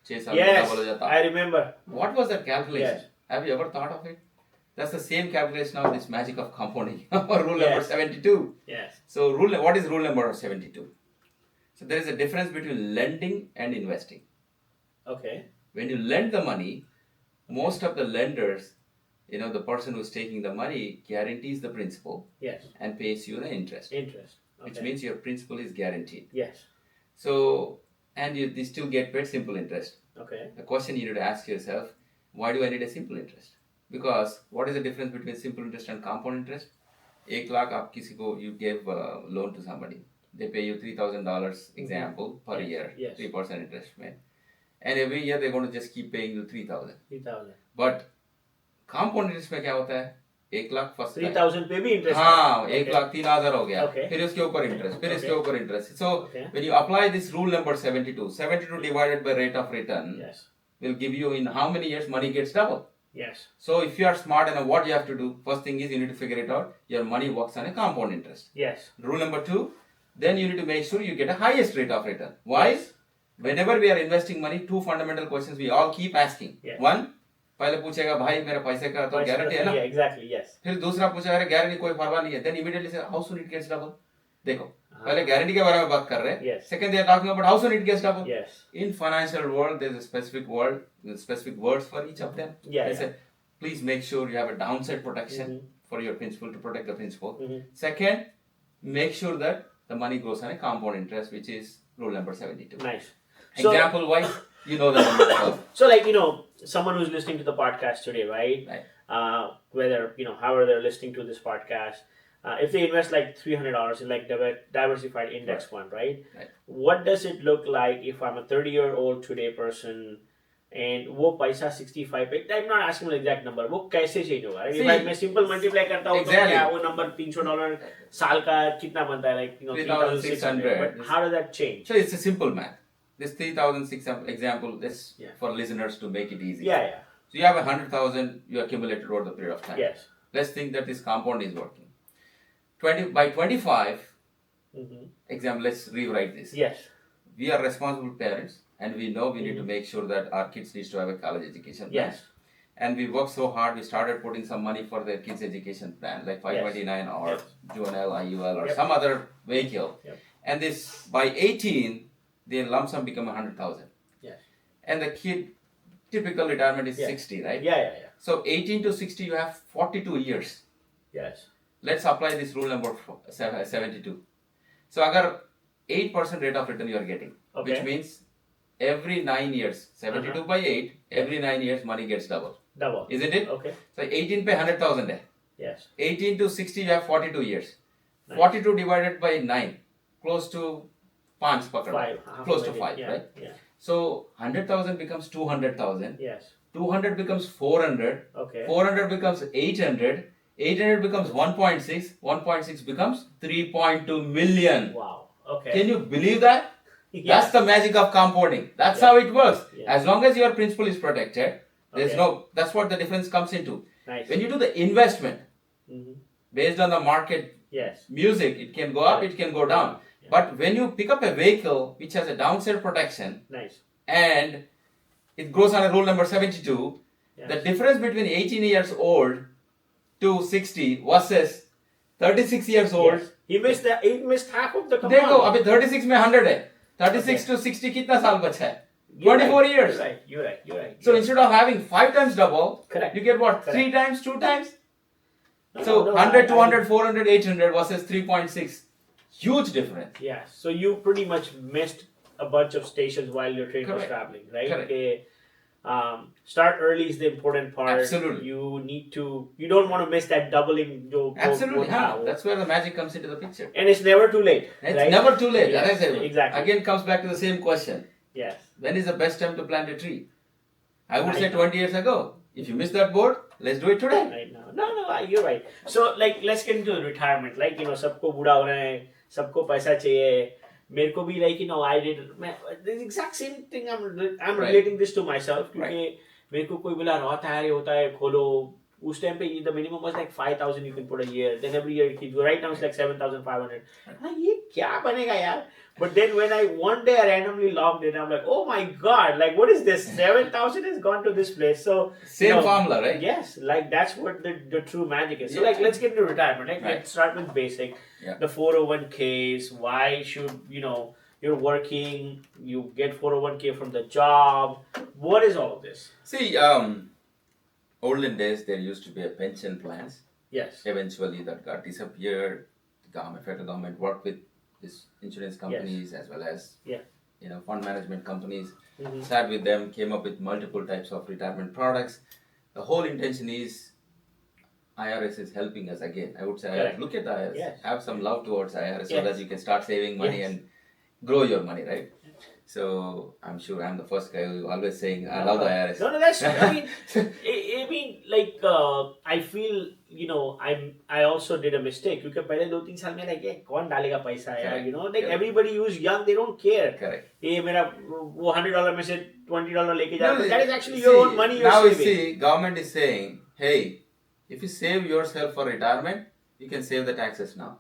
6 साल इतना Yes, भरो जाता. I remember. What was that calculation? Yes. Have you ever thought of it? That's the same calculation of this magic of compounding, or rule number Yes. 72. Yes. So, what is rule number 72? So, there is a difference between lending and investing. Okay. When you lend the money, most of the lenders, the person who's taking the money guarantees the principal Yes. and pays you the interest, Interest. which Okay. means your principal is guaranteed. Yes. So, and they still get paid simple interest. Okay. The question you need to ask yourself, why do I need a simple interest? Because what is the difference between simple interest and compound interest? 1 lakh आप किसी को you gave a loan to somebody. They pay you $3,000 example per Yes, year, yes. 3% interest में. And every year they're going to just keep paying you 3,000. 3,000. But compound interest में क्या होता है? 1 lakh first 3,000 पे भी इंटरेस्ट हाँ 1 लाख 3,000 हो गया Okay. फिर इसके ऊपर इंटरेस्ट फिर इसके Okay. ऊपर interest so Okay. when you apply this rule number 72 divided by rate of return Yes. will give you in how many years money gets double. Yes. So if you are smart enough, what you have to do, first thing is you need to figure it out, your money works on a compound interest. Yes. Rule number 2, then you need to make sure you get a highest rate of return. Why? Yes. Whenever we are investing money, 2 fundamental questions we all keep asking. Yes. One, पहले पूछेगा भाई मेरा पैसे का तो guarantee है ना. Yeah, exactly. Yes. फिर दूसरा पूछेगा अरे गारंटी कोई परवाह नहीं है. Then immediately say how soon it gets double. देखो पहले गारंटी के बारे में बात कर रहे हैं. Yes. Second they are talking about how soon it gets double. Yes. In financial world there is a specific words for each of them. Yeah, They yeah. say, please make sure you have a downside protection Mhm. for your principal to protect the principal. Mhm. Second, make sure that the money grows on a compound interest, which is rule number 72. Nice. So, Example wise, you know the number 12. so like, someone who's listening to the podcast today, right? Right. Whether, however they're listening to this podcast, if they invest like $300 in like diversified index fund, right? Right. What does it look like if I'm a 30-year-old today person and वो पैसा 65 पे, I'm not asking the exact number, वो कैसे change होगा? Right? If मैं simple multiply करता हूँ तो Exactly. क्या वो number $300 साल का कितना बनता है? Like, 3,600. But how does that change? So it's a simple math. This 3,600 example, this Yeah. for listeners to make it easy. Yeah, yeah. So you have 100,000 you accumulated over the period of time. Yes. Let's think that this compound is working. By 25, Example, let's rewrite this. Yes. We are responsible parents, and we know we need to make sure that our kids needs to have a college education plan. Yes. And we worked so hard, we started putting some money for their kids' education plan, like 529 or Juvenile IUL or some other vehicle. And this, by 18, the lump sum become 100,000. Yes. And the kid, typical retirement is 60, right? Yeah. So 18 to 60, you have 42 years. Yes. Let's apply this rule number 72. So agar 8% rate of return you are getting, which means every 9 years, 72 by 8, every 9 years money gets double. Isn't it? Okay. So 18 पे 100,000 है. Yes. 18 to 60 you have 42 years. 42 divided by 9, close to 5, close to 5, right? Yeah. So 100,000 becomes 200,000. Yes. 200 becomes 400. Okay. 400 becomes 800. 800 becomes 1.6. 1.6 becomes 3.2 million. Wow. Okay. Can you believe that? That's the magic of compounding. That's how it works. As long as your principal is protected, there's that's what the difference comes into. Nice. When you do the investment, based on the market music, it can go up, it can go down. But when you pick up a vehicle which has a downside protection, and it goes on a rule number 72, the difference between 18 years old to 60 versus 36 years old. He missed half of the compound. देखो अभी 36 में 100 है. 36 to 60 कितना साल बचा है? 24 years. You're right. So instead of having 5 times double, Correct. you get what? 3 times, 2 times? So 100, 200, 400, 800 versus 3.6. Huge difference. Yeah. So you pretty much missed a bunch of stations while your train was traveling, right? Correct. Okay. Start early is the important part. Absolutely. You don't want to miss that doubling. Absolutely. That's where the magic comes into the picture. And it's never too late. It's never too late. Yes, as I said, exactly. Again, comes back to the same question. Yes. When is the best time to plant a tree? I would say 20 years ago. If you missed that boat, let's do it today. Right now. No, you're right. So, let's get into retirement. सबको बूढ़ा होना है, सबको पैसा चाहिए. मेरे को भी I did the exact same thing. I'm relating this to myself. क्योंकि मेरे को कोई बोला रिटायर होता है खोलो. उस टाइम पे the minimum was like 5,000 you can put a year. Then every year it keeps. Right now it's like 7,500. ये क्या बनेगा यार? But then when one day I randomly logged in, I'm like, oh my god, what is this? 7,000 has gone to this place. So same formula, right? Yes, that's what the true magic is. So let's get into retirement. Let's start with basic. Yeah. The 401ks. Why should you're working, you get 401k from the job. What is all of this? See, olden days there used to be a pension plans. Yes. Eventually that got disappeared. The federal government worked with these insurance companies as well as fund management companies. Sat with them, came up with multiple types of retirement products. The whole intention is IRS is helping us again. I would say look at the IRS. Yes. Have some love towards IRS so that you can start saving money and grow your money, right? So I'm sure I'm the first guy who always saying I love the IRS. No, that's I feel I also did a mistake because पहले 2-3 साल में कौन डालेगा पैसा यार everybody who's young they don't care. Correct. ये मेरा वो $100 में से $20 लेके जा that is actually your own money you're now saving. Now you see government is saying hey if you save yourself for retirement you can save the taxes now.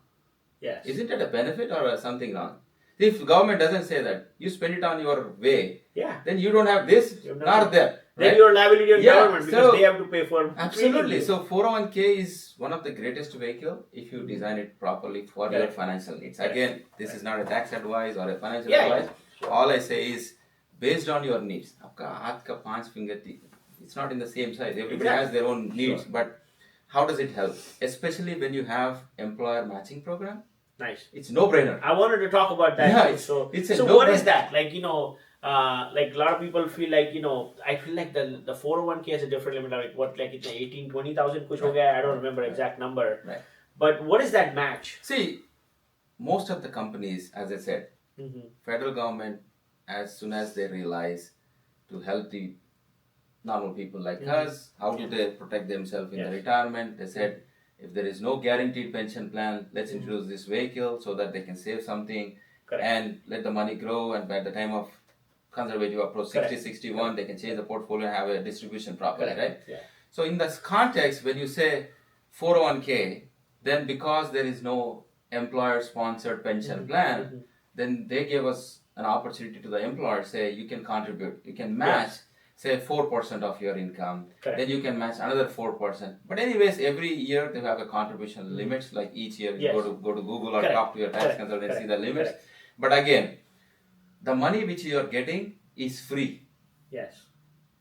Yes. Isn't it a benefit or something wrong? If government doesn't say that, you spend it on your way, then you don't have this, nor that. Then right? you're liability on government because they have to pay for absolutely. So 401k is one of the greatest vehicle if you design it properly for your financial needs. Again, this is not a tax advice or a financial advice. All I say is based on your needs. आपका हाथ का 5 finger, it's not in the same size. Everybody has their own needs, but how does it help? Especially when you have employer matching program. Nice. It's no-brainer. I wanted to talk about that. Yeah, so no-brainer. What is that? A lot of people feel I feel like the 401k has a different limit. It's 18-20,000 kuch ho gaya. I don't remember exact number. Right. But what is that match? See, most of the companies, as I said, federal government, as soon as they realize to help the normal people like us, how do they protect themselves in the retirement? They said, if there is no guaranteed pension plan, let's introduce this vehicle so that they can save something and let the money grow. And by the time of conservative approach 60, 61, they can change the portfolio and have a distribution properly, right? Yeah. So in this context, when you say 401k, then because there is no employer-sponsored pension plan, then they gave us an opportunity to the employer, say you can contribute, you can match, say 4% of your income, then you can match another 4%. But anyways, every year they have a contribution limits, like each year you go to Google or talk to your tax consultant and see the limits. But again, the money which you are getting is free. Yes.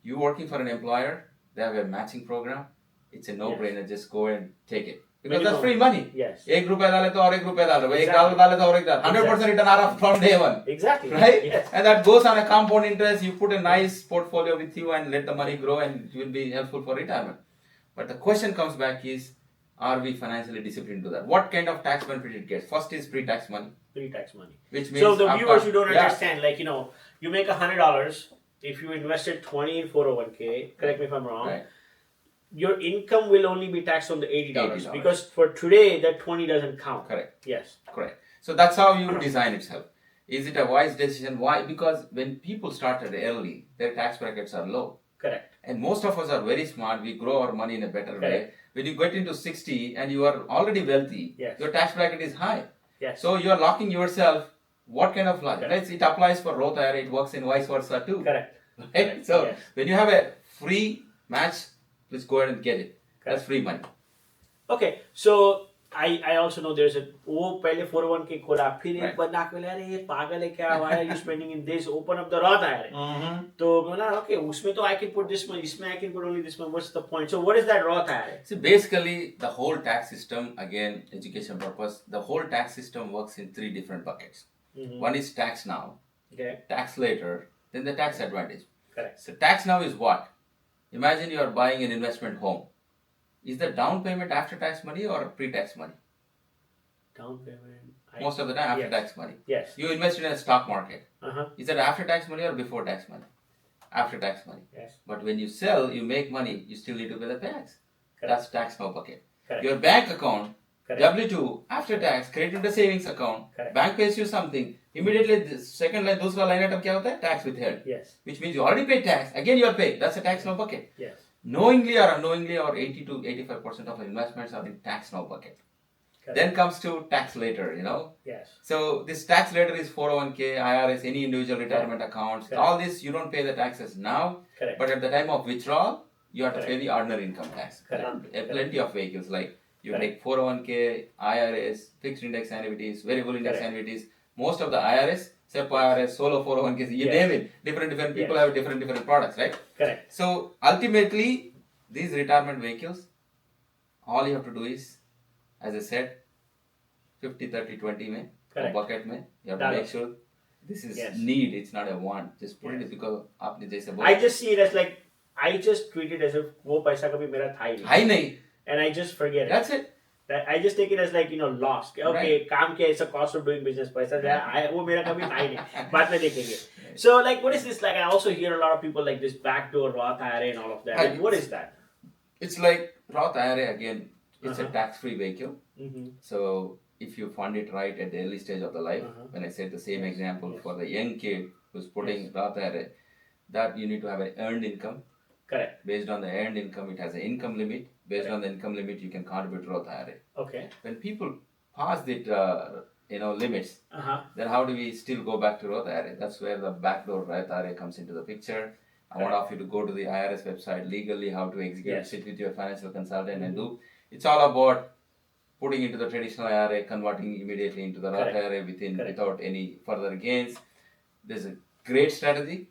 You working for an employer, they have a matching program. It's a no-brainer. Just go and take it. Because that's free money. Yes. ₹1 डाले तो और ₹1 डाल दो, $1 डाले तो और $1. 100% return are from day one. Exactly. Right? Yes. And that goes on a compound interest. You put a nice portfolio with you and let the money grow, and it will be helpful for retirement. But the question comes back is, are we financially disciplined to that? What kind of tax benefit it gets? First is pre-tax money. Pre-tax money. Which means so the viewers who don't understand, like, you make $100. If you invested 20 in 401k, correct me if I'm wrong. Right. Your income will only be taxed on the $80 because for today that 20 doesn't count. Correct. Yes. Correct. So that's how you design itself. Is it a wise decision? Why? Because when people started early, their tax brackets are low. Correct. And most of us are very smart. We grow our money in a better way. When you get into 60 and you are already wealthy, your tax bracket is high. Yes. So you are locking yourself. What kind of logic? Right? It applies for Roth IRA. It works in vice versa too. Correct. Right? So when you have a free match, please go ahead and get it. That's free money. Okay, so I also know there's a पहले 401k खोला फिर एक बंदा को अरे ये पागल है क्या, why are you spending in this, open up the Roth IRA. तो बोला okay उसमें तो I can put this much, इसमें I can put only this much. What's the point? So what is that Roth IRA? See, basically the whole tax system, again education purpose, the whole tax system works in 3 different buckets. One is tax now, tax later, then the tax advantage. Correct. So tax now is what? Imagine you are buying an investment home. Is the down payment after tax money or pre-tax money? Down payment. Most of the time after tax money. Yes. You invest in a stock market. Is that after tax money or before tax money? After tax money. Yes. But when you sell, you make money, you still need to pay the tax. Correct. That's tax now bucket. Correct. Your bank account, Correct. W2, after tax, credit the savings account. Correct. Bank pays you something. Immediately, the second line, दूसरा line item क्या होता है? Tax withheld. Yes. Which means you already paid tax. Again, you are paid. That's a tax now bucket. Yes. Knowingly or unknowingly, or 80 to 85% of investments are in tax now bucket. Correct. Then comes to tax later, Yes. So this tax later is 401k, IRS, any individual retirement accounts. Correct. All this, you don't pay the taxes now. Correct. But at the time of withdrawal, you have to pay the ordinary income tax. Correct. There are plenty of vehicles like you take 401k, IRS, fixed index annuities, variable index annuities. Most of the IRS, SEP IRS, solo 401ks, you name it. Different people have different products, right? Correct. So ultimately, these retirement vehicles, all you have to do is, as I said, 50, 30, 20 mein, bucket mein, you have to make sure this is need, it's not a want. Just put it because आपने जैसे बोला. I just see it as like, I just treat it as if वो पैसा कभी मेरा था ही नहीं. And I just forget it. That's it. I just take it as like, lost. Okay, काम क्या, it's a cost of doing business. पैसा वो मेरा कभी था ही नहीं. बाद में देखेंगे. So like, what is this like? I also hear a lot of people like this backdoor Roth IRA and all of that. Like, what is that? It's like Roth IRA again. It's a tax-free vehicle. So if you fund it right at the early stage of the life, when I said the same example for the young kid who's putting Roth IRA, that you need to have an earned income. Correct. Based on the earned income, it has an income limit. Based on the income limit, you can contribute to Roth IRA. Okay. When people pass the limits, then how do we still go back to Roth IRA? That's where the backdoor Roth IRA comes into the picture. I want off you to go to the IRS website legally, how to execute, sit with your financial consultant and do. It's all about putting into the traditional IRA, converting immediately into the Roth IRA without any further gains. There's a great strategy.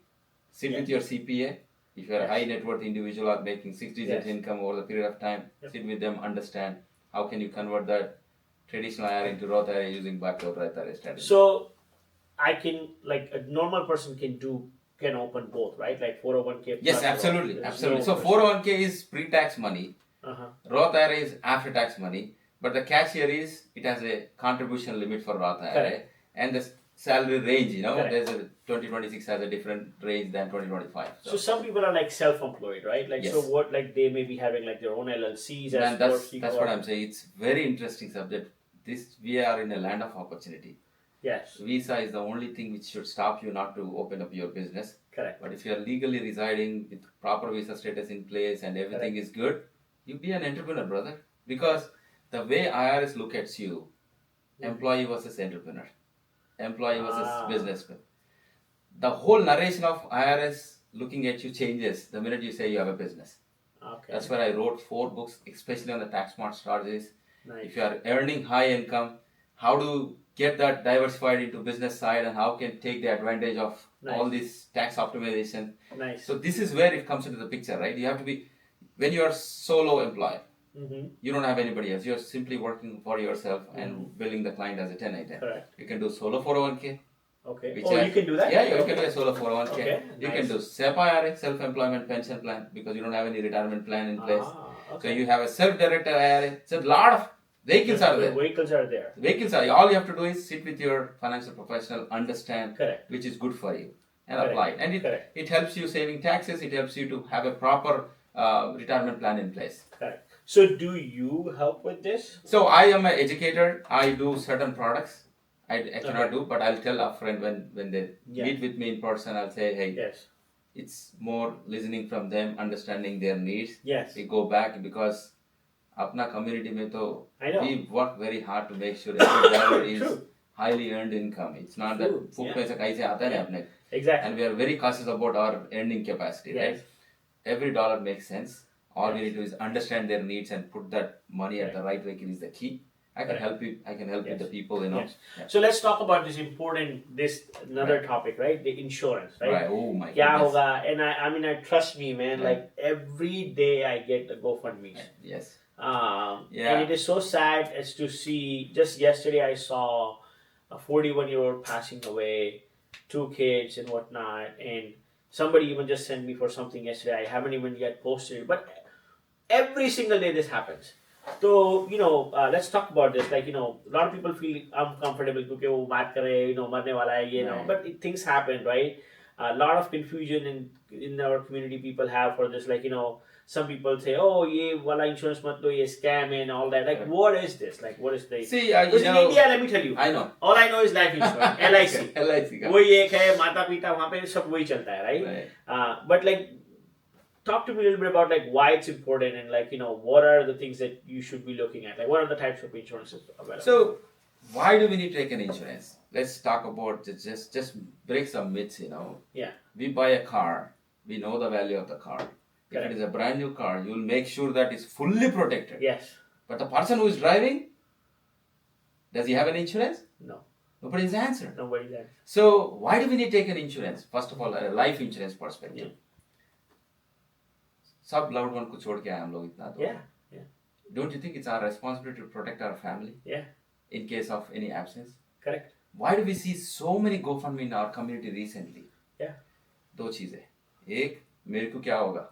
Sit with your CPA. If you're a high net worth individual or making 6 digit income over the period of time, sit with them, understand how can you convert that traditional IRA into Roth IRA using backdoor Roth IRA strategy. So I can, like a normal person can open both, right? Like 401k. Yes, absolutely. So 401k is pre-tax money. Roth IRA is after-tax money. But the catch here is it has a contribution limit for Roth IRA. And the salary range, there's a 2026 has a different range than 2025. So some people are like self-employed, right? Like so what, like they may be having like their own LLCs. And that's what I'm saying. It's very interesting subject. We are in a land of opportunity. Yes. Visa is the only thing which should stop you not to open up your business. Correct. But if you are legally residing with proper visa status in place and everything is good, you be an entrepreneur, brother. Because the way IRS look at you, employee versus entrepreneur, employee versus Ah. businessman. The whole narration of IRS looking at you changes the minute you say you have a business. Okay. That's where I wrote 4 books, especially on the tax smart strategies. Nice. If you are earning high income, how to get that diversified into business side and how can take the advantage of all this tax optimization. Nice. So this is where it comes into the picture, right? You have to be, when you are solo employer, you don't have anybody else. You're simply working for yourself and billing the client as a 1099. Correct. You can do solo 401k. Okay. Which You can do that? Yeah, you can do a solo 401k. Okay. You can do SEP IRA, self-employment pension plan, because you don't have any retirement plan in place. Okay. So you have a self-directed IRA. So a lot of vehicles are there. Vehicles are there. Vehicles are, all you have to do is sit with your financial professional, understand which is good for you, and apply it. And it helps you saving taxes. It helps you to have a proper retirement plan in place. Correct. So do you help with this? So I am an educator. I do certain products. I cannot do, but I'll tell upfront when they meet with me in person. I'll say, hey, it's more listening from them, understanding their needs. Yes. We go back because अपना community में तो we work very hard to make sure that is highly earned income. It's not that फूक पैसा कहीं से आता है अपने. Exactly. And we are very cautious about our earning capacity, right? Every dollar makes sense. All we need to do is understand their needs and put that money at the right vehicle is the key. I can help you. I can help with the people, you know. Yes. So let's talk about another topic, right? The insurance, right? Right. Oh my Kya goodness. hoga? And I mean, trust me, man. Like every day I get the GoFundMe. Yes. And it is so sad as to see. Just yesterday, I saw a 41-year-old passing away, 2 kids and whatnot, and somebody even just sent me for something yesterday. I haven't even yet posted it, but every single day this happens. So, let's talk about this. Like, a lot of people feel uncomfortable because wo baat kar rahe, marne wala hai, but things happen, right? A lot of confusion in our community people have for this. Like, some people say, oh, ye wala insurance mat lo, ye scam and all that. Like, what is this? Like, what is the... See, in India, let me tell you. I know. All I know is life insurance, LIC. LIC. वही एक है, माता पिता वहाँ पे सब वही चलता है, right? But like, talk to me a little bit about like why it's important and like, what are the things that you should be looking at? Like, what are the types of insurances available? So, why do we need to take an insurance? Let's talk about just break some myths, Yeah. We buy a car, we know the value of the car. If it is a brand new car, you'll make sure that it's fully protected. Yes. But the person who is driving, does he have an insurance? No. Nobody's answered. Nobody's there. So, why do we need to take an insurance? First of all, a life insurance perspective. सब loved one को छोड़ के आए हम लोग इतना तो. Yeah. Don't you think it's our responsibility to protect our family? Yeah. In case of any absence? Correct. Why do we see so many GoFundMe in our community recently? Yeah. 2 चीजें. एक, मेरे को क्या होगा?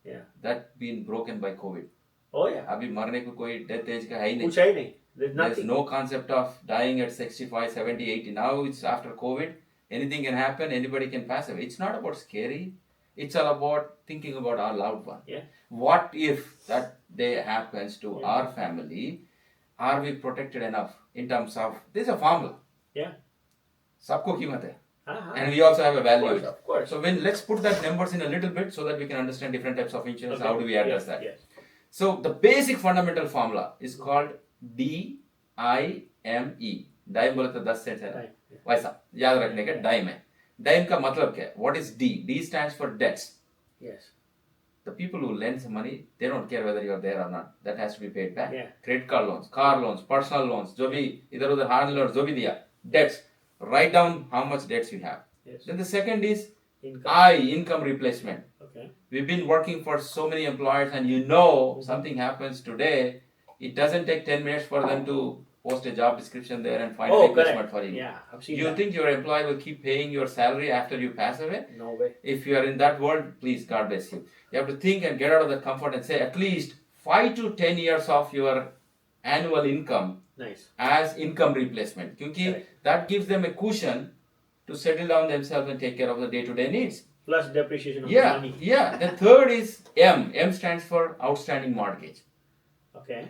Yeah. That been broken by COVID. Oh yeah. अभी मरने को कोई death age का है ही नहीं. कुछ है ही नहीं. There's nothing. There's no concept of dying at 65, 70, 80. Now it's after COVID. Anything can happen. Anybody can pass away. It's not about scary. It's all about thinking about our loved one. Yeah. What if that day happens to our family? Are we protected enough in terms of, there's a formula. Yeah. सबको कीमत है. Uh-huh. And we also have a value. Of course. So let's put that numbers in a little bit so that we can understand different types of insurance. Okay. How do we address that? Yes. So the basic fundamental formula is called DIME. Dime बोले तो 10 Saint है ना? वैसा याद रखने का dime है. Dime का मतलब क्या है? What is D? D stands for debts. Yes. The people who lend some money, they don't care whether you're there or not. That has to be paid back. Yeah. Credit card loans, car loans, personal loans, जो भी इधर उधर hard loans जो भी दिया, debts. Write down how much debts you have. Yes. Then the second is Income. income replacement. Okay. We've been working for so many employers and something happens today, it doesn't take 10 minutes for them to post a job description there and find a replacement for you. Yeah, I've seen You that. think your employer will keep paying your salary after you pass away? No way. If you are in that world, please, God bless you. You have to think and get out of the comfort and say at least 5 to 10 years of your annual income as income replacement. Because that gives them a cushion to settle down themselves and take care of the day-to-day needs. Plus depreciation of money. Yeah. The third is M. M stands for outstanding mortgage. Okay.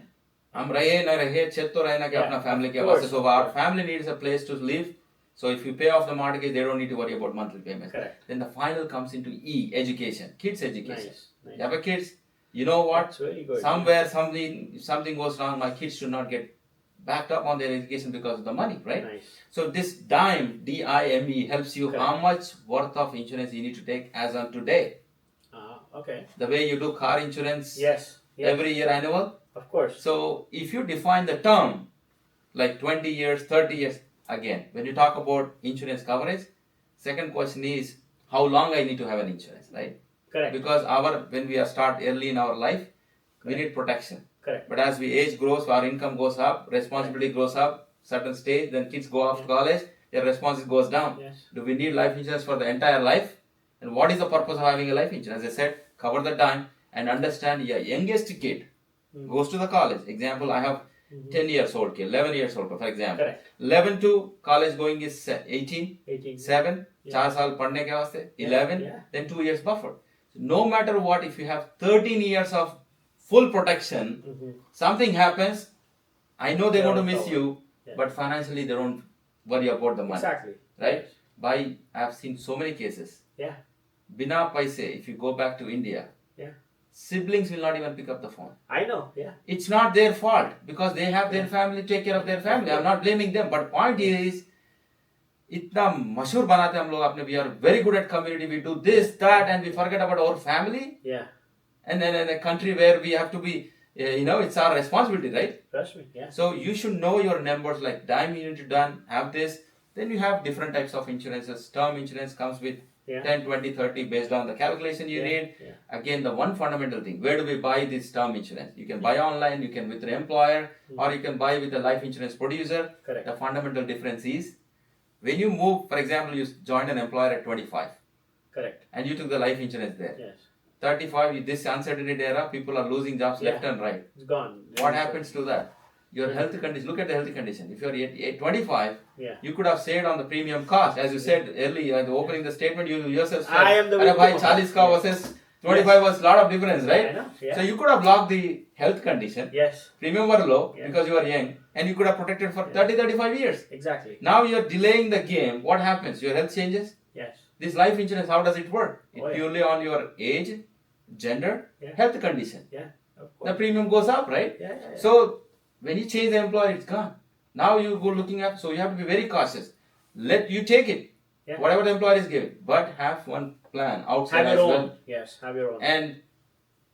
हम रहे न रहे चेत तो रहना कि अपना family के वास्ते. So our family needs a place to live. So if you pay off the mortgage, they don't need to worry about monthly payments. Correct. Then the final comes into E, education, kids education. Nice. You have a kids, you know what? That's very good. Somewhere something goes wrong. My kids should not get backed up on their education because of the money, right? Nice. So this DIME, DIME, helps you Correct. how much worth of insurance you need to take as on today. Okay. The way you do car insurance Yes. every year annual. Of course. So if you define the term like 20 years, 30 years, again, when you talk about insurance coverage, second question is how long I need to have an insurance, right? Correct. Because when we start early in our life, we need protection. Correct. But as we age grows, our income goes up, responsibility grows up, certain stage, then kids go off to college, their responsibility goes down. Yes. Do we need life insurance for the entire life? And what is the purpose of having a life insurance? As I said, cover the time and understand your youngest kid goes to the college. Example, I have 10 years old kid, 11 years old, for example. Correct. 11 to college going is 18, 7, 4 साल पढ़ने के वास्ते, 11, then 2 years buffer. So no matter what, if you have 13 years of full protection, something happens, I know they're going to miss you, but financially they don't worry about the money. Exactly. Right? I have seen so many cases. Yeah. Bina paise, if you go back to India, siblings will not even pick up the phone. I know, yeah. It's not their fault because they have their family, take care of their family. I'm not blaming them, but point is, इतना मशहूर बनाते हम लोग अपने, we are very good at community, we do this, that, and we forget about our family. Yeah. And then in a country where we have to be, it's our responsibility, right? Trust me, yeah. So you should know your numbers, like dime you need to done, have this. Then you have different types of insurances. Term insurance comes with 10, 20, 30 based on the calculation you need. Yeah. Again, the one fundamental thing, where do we buy this term insurance? You can buy online, you can with an employer, or you can buy with a life insurance producer. Correct. The fundamental difference is, when you move, for example, you joined an employer at 25. Correct. And you took the life insurance there. Yes. 35, this uncertainty era, people are losing jobs left and right. It's gone. What happens to that? Your health condition, look at the health condition. If you're at 25, you could have saved on the premium cost. As you said earlier, opening the statement, you yourself said, I am the victim. 40 ka versus 25 was a lot of difference, right? I know. Yeah. So you could have blocked the health condition. Yes. Premium were low because you are young, and you could have protected for 30, 35 years. Exactly. Now you're delaying the game. What happens? Your health changes. Yes. This life insurance, how does it work? It's purely on your age, gender, health condition. Yeah. Of course. The premium goes up, right? Yeah. So when you change the employer, it's gone. Now you go looking at, so you have to be very cautious. Let you take it, whatever the employer is giving, but have one plan outside have as your own. well. Yes, have your own. And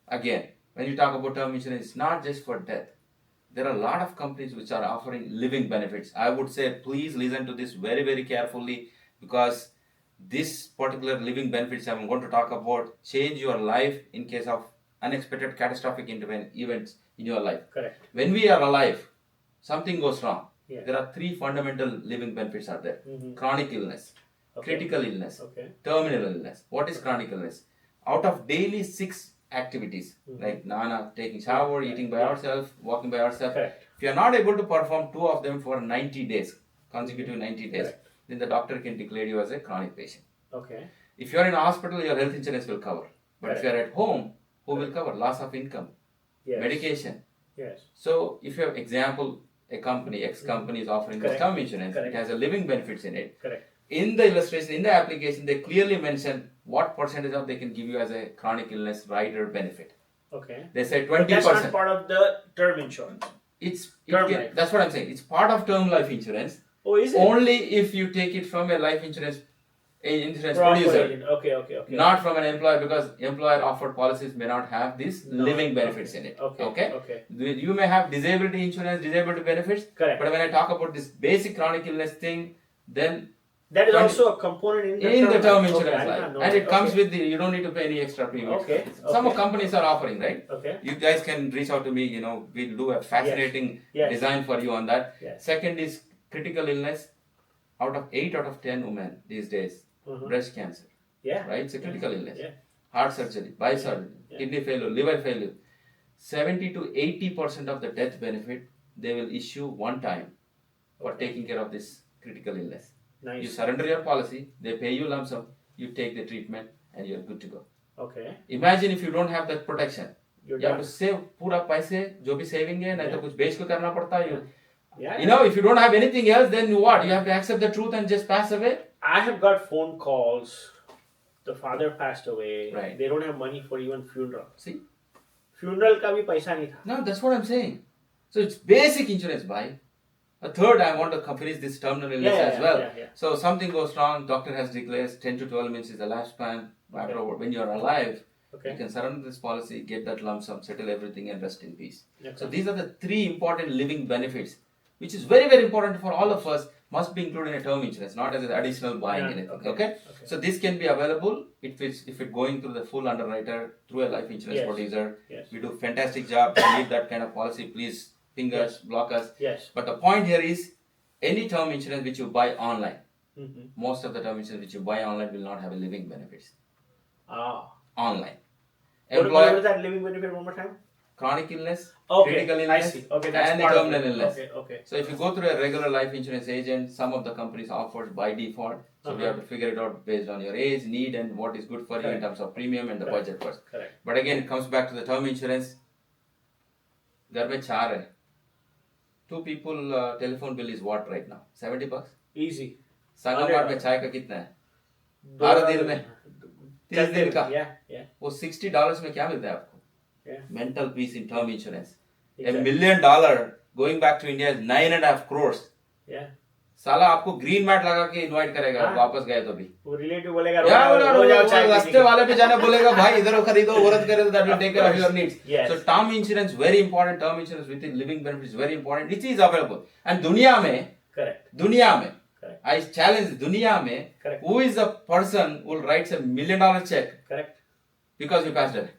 again, when you talk about term insurance, it's not just for death. There are a lot of companies which are offering living benefits. I would say please listen to this very, very carefully, because this particular living benefits I'm going to talk about change your life in case of unexpected catastrophic events in your life. Correct. When we are alive, something goes wrong. There are 3 fundamental living benefits are there. Chronic illness, critical illness, terminal illness. What is chronic illness? Out of daily 6 activities, like Nana, taking shower, eating by ourselves, walking by ourselves, if you are not able to perform 2 of them for 90 days, consecutive 90 days, then the doctor can declare you as a chronic patient. Okay. If you are in a hospital, your health insurance will cover. But if you are at home, who will cover? Loss of income, medication. Yes. So if you have example, a company, X company is offering this term insurance, it has a living benefits in it. Correct. In the illustration, in the application, they clearly mention what percentage of they can give you as a chronic illness rider benefit. Okay. They say 20%. But that's not part of the term insurance. That's what I'm saying. It's part of term life insurance. Oh, is it? Only if you take it from a life insurance producer. Okay. Not from an employer, because employer offered policies may not have these living benefits in it. Okay. You may have disability insurance, disability benefits. Correct. But when I talk about this basic chronic illness thing, then that is also a component in the term insurance life. And it comes with you don't need to pay any extra premium. Some companies are offering, right? Okay. You guys can reach out to me, we'll do a fascinating design for you on that. Second is critical illness. Out of 8 out of 10 women these days, breast cancer. Right? It's a critical illness. Heart surgery, by surgery, kidney failure, liver failure. 70 to 80% of the death benefit they will issue one time for taking care of this critical illness. Nice. You surrender your policy, they pay you lump sum, you take the treatment, and you're good to go. Okay. Imagine if you don't have that protection. You have to save पूरा पैसे जो भी saving है, नहीं तो कुछ बेच के करना पड़ता है. Yeah. If you don't have anything else, then what? You have to accept the truth and just pass away. I have got phone calls. The father passed away. Right. They don't have money for even funeral. See? Funeral का भी पैसा नहीं था. No, that's what I'm saying. So it's basic insurance, bhai. A third, I want to finish this terminal illness as well. Yeah. So something goes wrong, doctor has declared 10 to 12 minutes is the lifespan. After when you're alive, you can surrender this policy, get that lump sum, settle everything, and rest in peace. So these are the 3 important living benefits, which is very, very important for all of us. Must be included in a term insurance, not as an additional buying anything. Okay? So this can be available if it going through the full underwriter through a life insurance producer. We do fantastic job. If you need that kind of policy, please ping us, block us. But the point here is, any term insurance which you buy online, most of the term insurance which you buy online will not have a living benefits. Online. What is that living benefit one more time? Chronic illness, critical illness, and terminal illness. So if you go through a regular life insurance agent, some of the companies offer by default. So we have to figure it out based on your age, need, and what is good for you in terms of premium and the budget first. But again, it comes back to the term insurance. घर में 4 है. 2 people telephone bill is what right now? $70? Easy. Sangamwar में चाय का कितना है? 12 दिन में 30 दिन का. वो $60 में क्या मिलता है आपको? Mental peace in term insurance. $1 million going back to India is 9.5 crores. साला आपको ग्रीन मैट लगा के इनवाइट करेगा वापस गए तो भी. वो रिलेटिव बोलेगा रास्ते वाले पे जाना बोलेगा भाई इधर खरीदो औरत करे तो that will take care of your needs. So term insurance very important. Term insurance with living benefits very important. It is available. And दुनिया में I challenge दुनिया में who is the person who writes $1 million check because you passed away?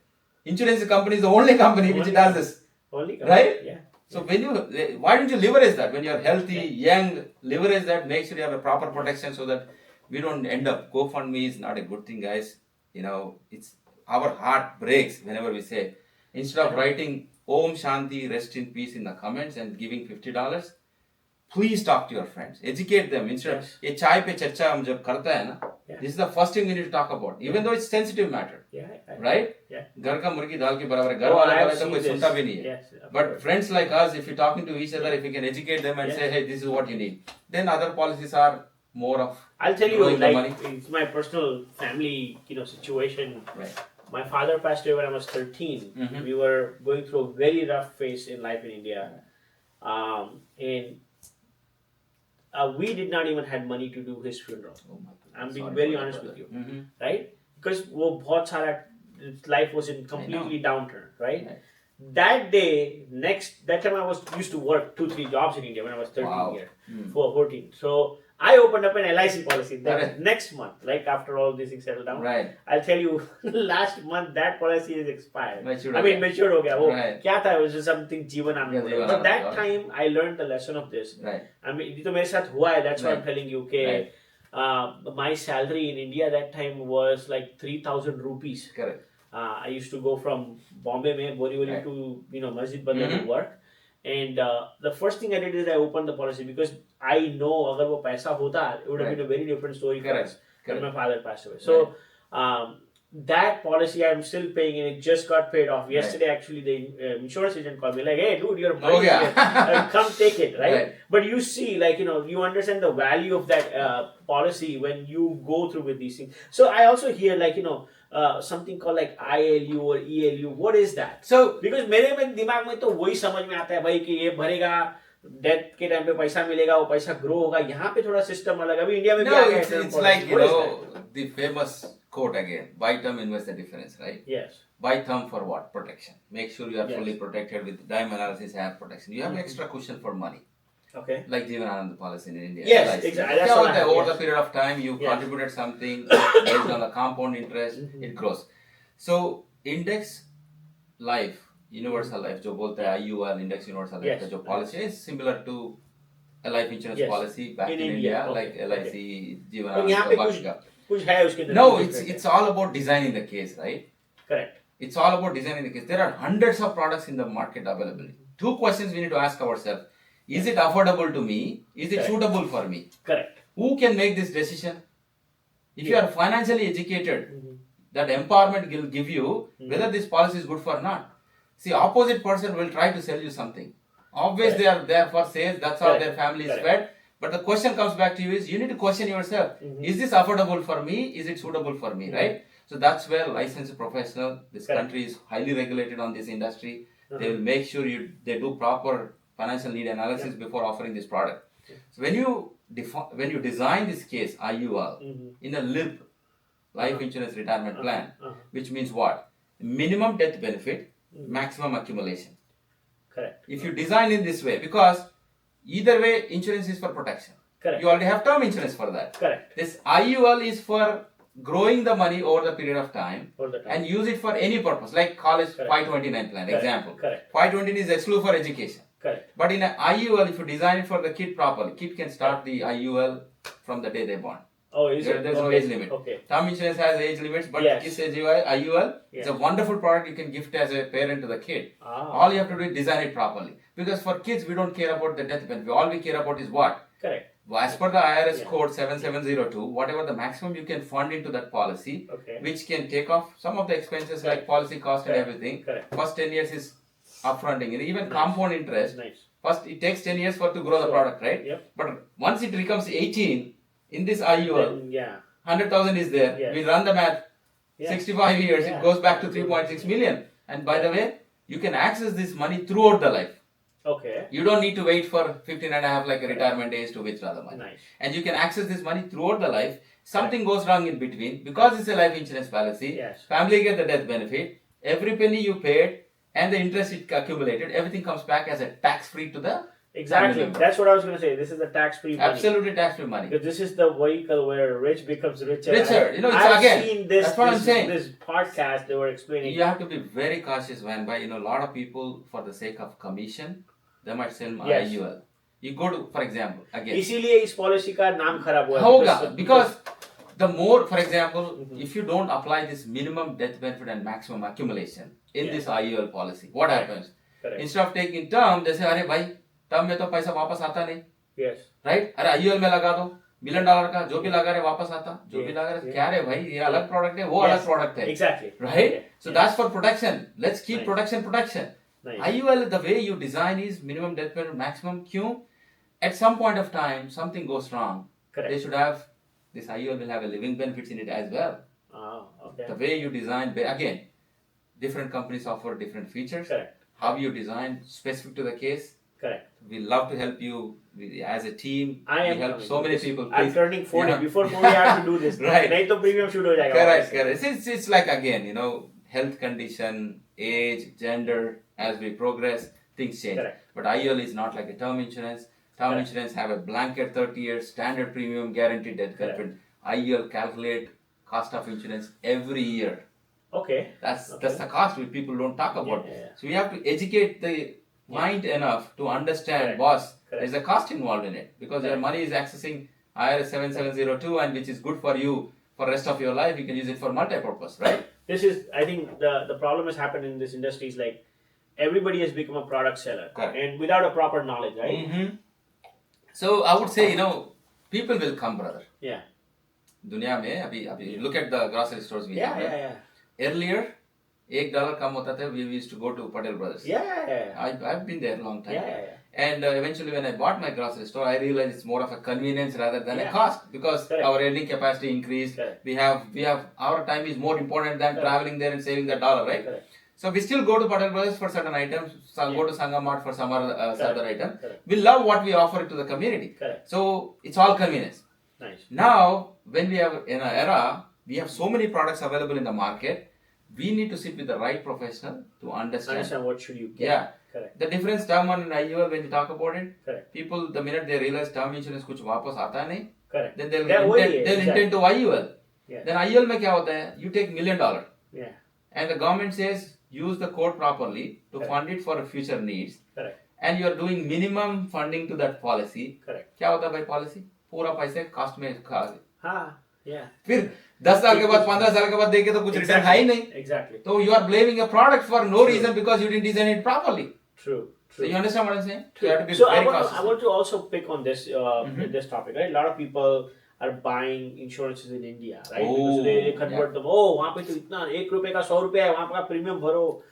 Insurance company is the only company which does this. Right? So why don't you leverage that? When you are healthy, young, leverage that, make sure you have a proper protection so that we don't end up, GoFundMe is not a good thing, guys. It's our heart breaks whenever we say, instead of writing Om Shanti, rest in peace in the comments and giving $50, please talk to your friends, educate them. Instead of ये चाय पे चर्चा हम जब करता है ना, this is the first thing we need to talk about, even though it's sensitive matter, right? घर का मुर्गी दाल के बराबर है, घर वाला तो कोई सुनता भी नहीं है. But friends like us, if you're talking to each other, if you can educate them and say, hey, this is what you need, then other policies are more of. I'll tell you, like it's my personal family, situation. My father passed away when I was 13. We were going through a very rough phase in life in India, and we did not even have money to do his funeral. I'm being very honest with you, right? Because life was in completely downturn, right? That time I used to work 2-3 jobs in India when I was 13 years, 14. So I opened up an LIC policy next month, like after all these things settled down. I'll tell you, last month that policy is expired. Matured ho gaya. Kya tha? It was just something Jeevan Anand. But that time I learned the lesson of this. I mean, it to mere sath hua hai. That's why I'm telling you. Okay, my salary in India that time was like 3,000 rupees. Correct. I used to go from Bombay mein Borivali to Masjid Badr to work. And the first thing I did is I opened the policy because I know agar wo paisa hota, it would have been a very different story for us when my father passed away. So that policy I'm still paying and it just got paid off. Yesterday actually the insurance agent called me like, hey dude, your money here. Come take it, right? But you see, like, you understand the value of that policy when you go through with these things. So I also hear like, something called like ILU or ELU. What is that? So because मेरे में दिमाग में तो वही समझ में आता है भाई कि ये भरेगा डेथ के टाइम पे पैसा मिलेगा वो पैसा ग्रो होगा यहाँ पे थोड़ा सिस्टम अलग अभी इंडिया में भी आ गया है. It's like the famous quote again, buy term, invest the difference, right? Yes. Buy term for what? Protection. Make sure you are fully protected with dime analysis and protection. You have extra cushion for money. Okay. Like Jeevan Anand policy in India. Yes, exactly. Over the period of time, you contributed something based on the compound interest, it grows. So index life, universal life, जो बोलते हैं IUL, index universal life का जो policy is similar to a life insurance policy back in India, like LIC, Jeevan Anand का. No, it's all about designing the case, right? Correct. It's all about designing the case. There are hundreds of products in the market available. 2 questions we need to ask ourselves. Is it affordable to me? Is it suitable for me? Correct. Who can make this decision? If you are financially educated, that empowerment will give you whether this policy is good for not. See, opposite person will try to sell you something. Obviously, they are there for sales. That's how their family is fed. But the question comes back to you is, you need to question yourself. Is this affordable for me? Is it suitable for me? Right? So that's where licensed professional, this country is highly regulated on this industry. They will make sure they do proper financial need analysis before offering this product. So when you design this case IUL in a LIP, life insurance retirement plan, which means what? Minimum death benefit, maximum accumulation. Correct. If you design in this way, because either way insurance is for protection. Correct. You already have term insurance for that. Correct. This IUL is for growing the money over the period of time and use it for any purpose, like college 529 plan, example. Correct. 529 is exclusive for education. Correct. But in an IUL, if you design it for the kid properly, kid can start the IUL from the day they born. Oh, is it? There's no age limit. Okay. Term insurance has age limits, but kids IUL, it's a wonderful product you can gift as a parent to the kid. All you have to do is design it properly. Because for kids, we don't care about the death benefit. All we care about is what? Correct. As per the IRS code 7702, whatever the maximum you can fund into that policy, which can take off some of the expenses like policy cost and everything. First 10 years is upfronting, and even compound interest. First, it takes 10 years to grow the product, right? But once it becomes 18, in this IUL, 100,000 is there. We run the math. 65 years, it goes back to 3.6 million. And by the way, you can access this money throughout the life. Okay. You don't need to wait for 15 and a half like a retirement age to withdraw the money. Nice. And you can access this money throughout the life. Something goes wrong in between, because it's a life insurance policy, family get the death benefit, every penny you paid and the interest it accumulated, everything comes back as a tax-free to the Exactly. That's what I was going to say. This is the tax-free money. Absolutely tax-free money. Because this is the vehicle where rich becomes richer. Richer. I've seen this. That's what I'm saying. This podcast they were explaining. You have to be very cautious when by a lot of people for the sake of commission, they might sell IUL. You go to, for example, again. इसीलिए इस policy का नाम खराब हुआ. होगा, because the more, for example, if you don't apply this minimum death benefit and maximum accumulation in this IUL policy, what happens? Instead of taking term, they say, अरे भाई, term में तो पैसा वापस आता नहीं. Yes. Right? अरे IUL में लगा दो. $1 million का जो भी लगा रहे वापस आता, जो भी लगा रहे क्या रे भाई, ये अलग product है, वो अलग product है. Exactly. Right? So that's for protection. Let's keep protection. Nice. IUL, the way you design is minimum death benefit, maximum Q. At some point of time, something goes wrong. Correct. They should have, this IUL will have a living benefits in it as well. Oh, okay. The way you design, again, different companies offer different features. Correct. How you design, specific to the case. Correct. We love to help you as a team. I am we help so many people. I'm turning 40. Before 40, I have to do this. Right. नहीं तो premium shoot हो जाएगा. Correct. It's like, again, health condition, age, gender, as we progress, things change. Correct. But IUL is not like a term insurance. Term insurance have a blanket 30 years, standard premium, guaranteed death benefit. IUL calculate cost of insurance every year. Okay. That's the cost which people don't talk about. So we have to educate the mind enough to understand, boss, there's a cost involved in it, because your money is accessing IRS 7702, and which is good for you for rest of your life. You can use it for multi-purpose, right? This is, I think, the problem has happened in this industry is like everybody has become a product seller, and without a proper knowledge, right? Mm-hmm. So I would say, people will come, brother. Yeah. दुनिया में अभी look at the grocery stores we have. Yeah. Earlier, $1 कम होता था. We used to go to Patel Brothers. Yeah. I've been there a long time. Yeah. And eventually, when I bought my grocery store, I realized it's more of a convenience rather than a cost, because our earning capacity increased. We have our time is more important than traveling there and saving the dollar, right? So we still go to Patel Brothers for certain items, go to Sangamart for some other item. We love what we offer to the community. So it's all convenience. Nice. Now, when we have in an era, we have so many products available in the market. We need to sit with the right professional to understand what should you get. Yeah. Correct. The difference term and IUL, when you talk about it, correct. People, the minute they realize term insurance कुछ वापस आता नहीं, correct. then they'll intend to IUL. Yeah. Then IUL में क्या होता है? You take $1 million. Yeah. And the government says use the code properly to fund it for future needs. Correct. And you are doing minimum funding to that policy. Correct. क्या होता है भाई policy? पूरा पैसे cost में खा. हाँ. Yeah. फिर 10 साल के बाद 15 साल के बाद देखे तो कुछ return है ही नहीं. Exactly. So you are blaming a product for no reason because you didn't design it properly. True. So you understand what I'm saying? True. You have to be so very I want to also pick on this this topic, right? A lot of people are buying insurances in India, right? Because they convert them. Oh, वहाँ पे तो इतना ₹1 का ₹100 है, वहाँ का premium भरो.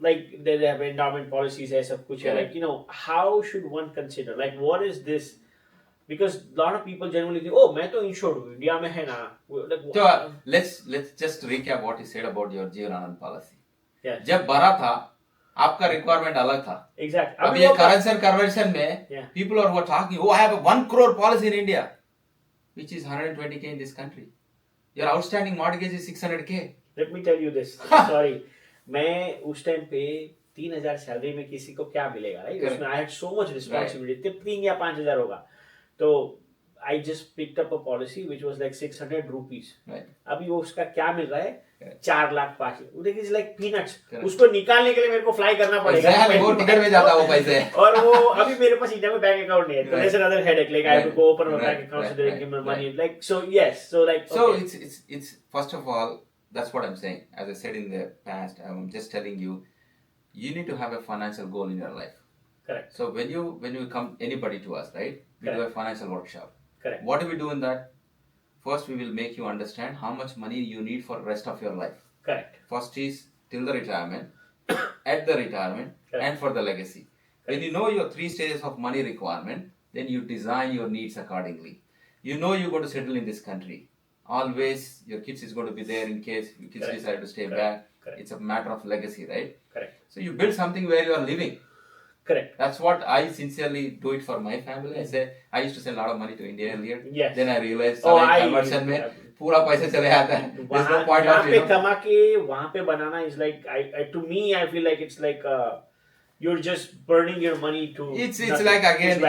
Like they have endowment policies, है सब कुछ है. Like how should one consider? Like what is this? Because a lot of people generally think, oh, मैं तो insured हूँ, India में है ना. Like, so let's just recap what you said about your Jeevan Anand policy. Yeah. जब भरा था आपका रिक्वायरमेंट अलग था. Exactly. अभी ये करेंसी कन्वर्शन में people are talking, oh, I have a 1 crore policy in India, which is 120k in this country. Your outstanding mortgage is 600k. Let me tell you this. Sorry, मैं उस time पे 3,000 salary में किसी को क्या मिलेगा, right? उसमें I had so much responsibility, 3 या 5,000 होगा. तो I just picked up a policy which was like 600 rupees. अभी वो उसका क्या मिल रहा है? 4 lakh 5 lakh. It is like peanuts. उसको निकालने के लिए मेरे को फ्लाई करना पड़ेगा. वो टिकट में जाता वो पैसे. और वो अभी मेरे पास इंडिया में बैंक अकाउंट नहीं है. So there's another headache. Like I have to go open a bank account so they give me money. Like so yes. So like so it's first of all, that's what I'm saying. As I said in the past, I'm just telling you, you need to have a financial goal in your life. Correct. So when you come anybody to us, right? We do a financial workshop. Correct. What do we do in that? First, we will make you understand how much money you need for the rest of your life. Correct. First is till the retirement, at the retirement, Correct. and for the legacy. Correct. When you know your 3 stages of money requirement, then you design your needs accordingly. You know you're going to settle in this country. Always, your kids is going to be there in case your kids Correct. decide to stay Correct. back. Correct. It's a matter of legacy, right? Correct. So you build something where you are living. Correct. That's what I sincerely do it for my family. I say I used to send a lot of money to India earlier. Yes. Then I realized conversion में पूरा पैसा चले जाता है. There's no point वहाँ of पे कमा के वहाँ पे बनाना is like to me I feel like it's like you're just burning your money to. It's like again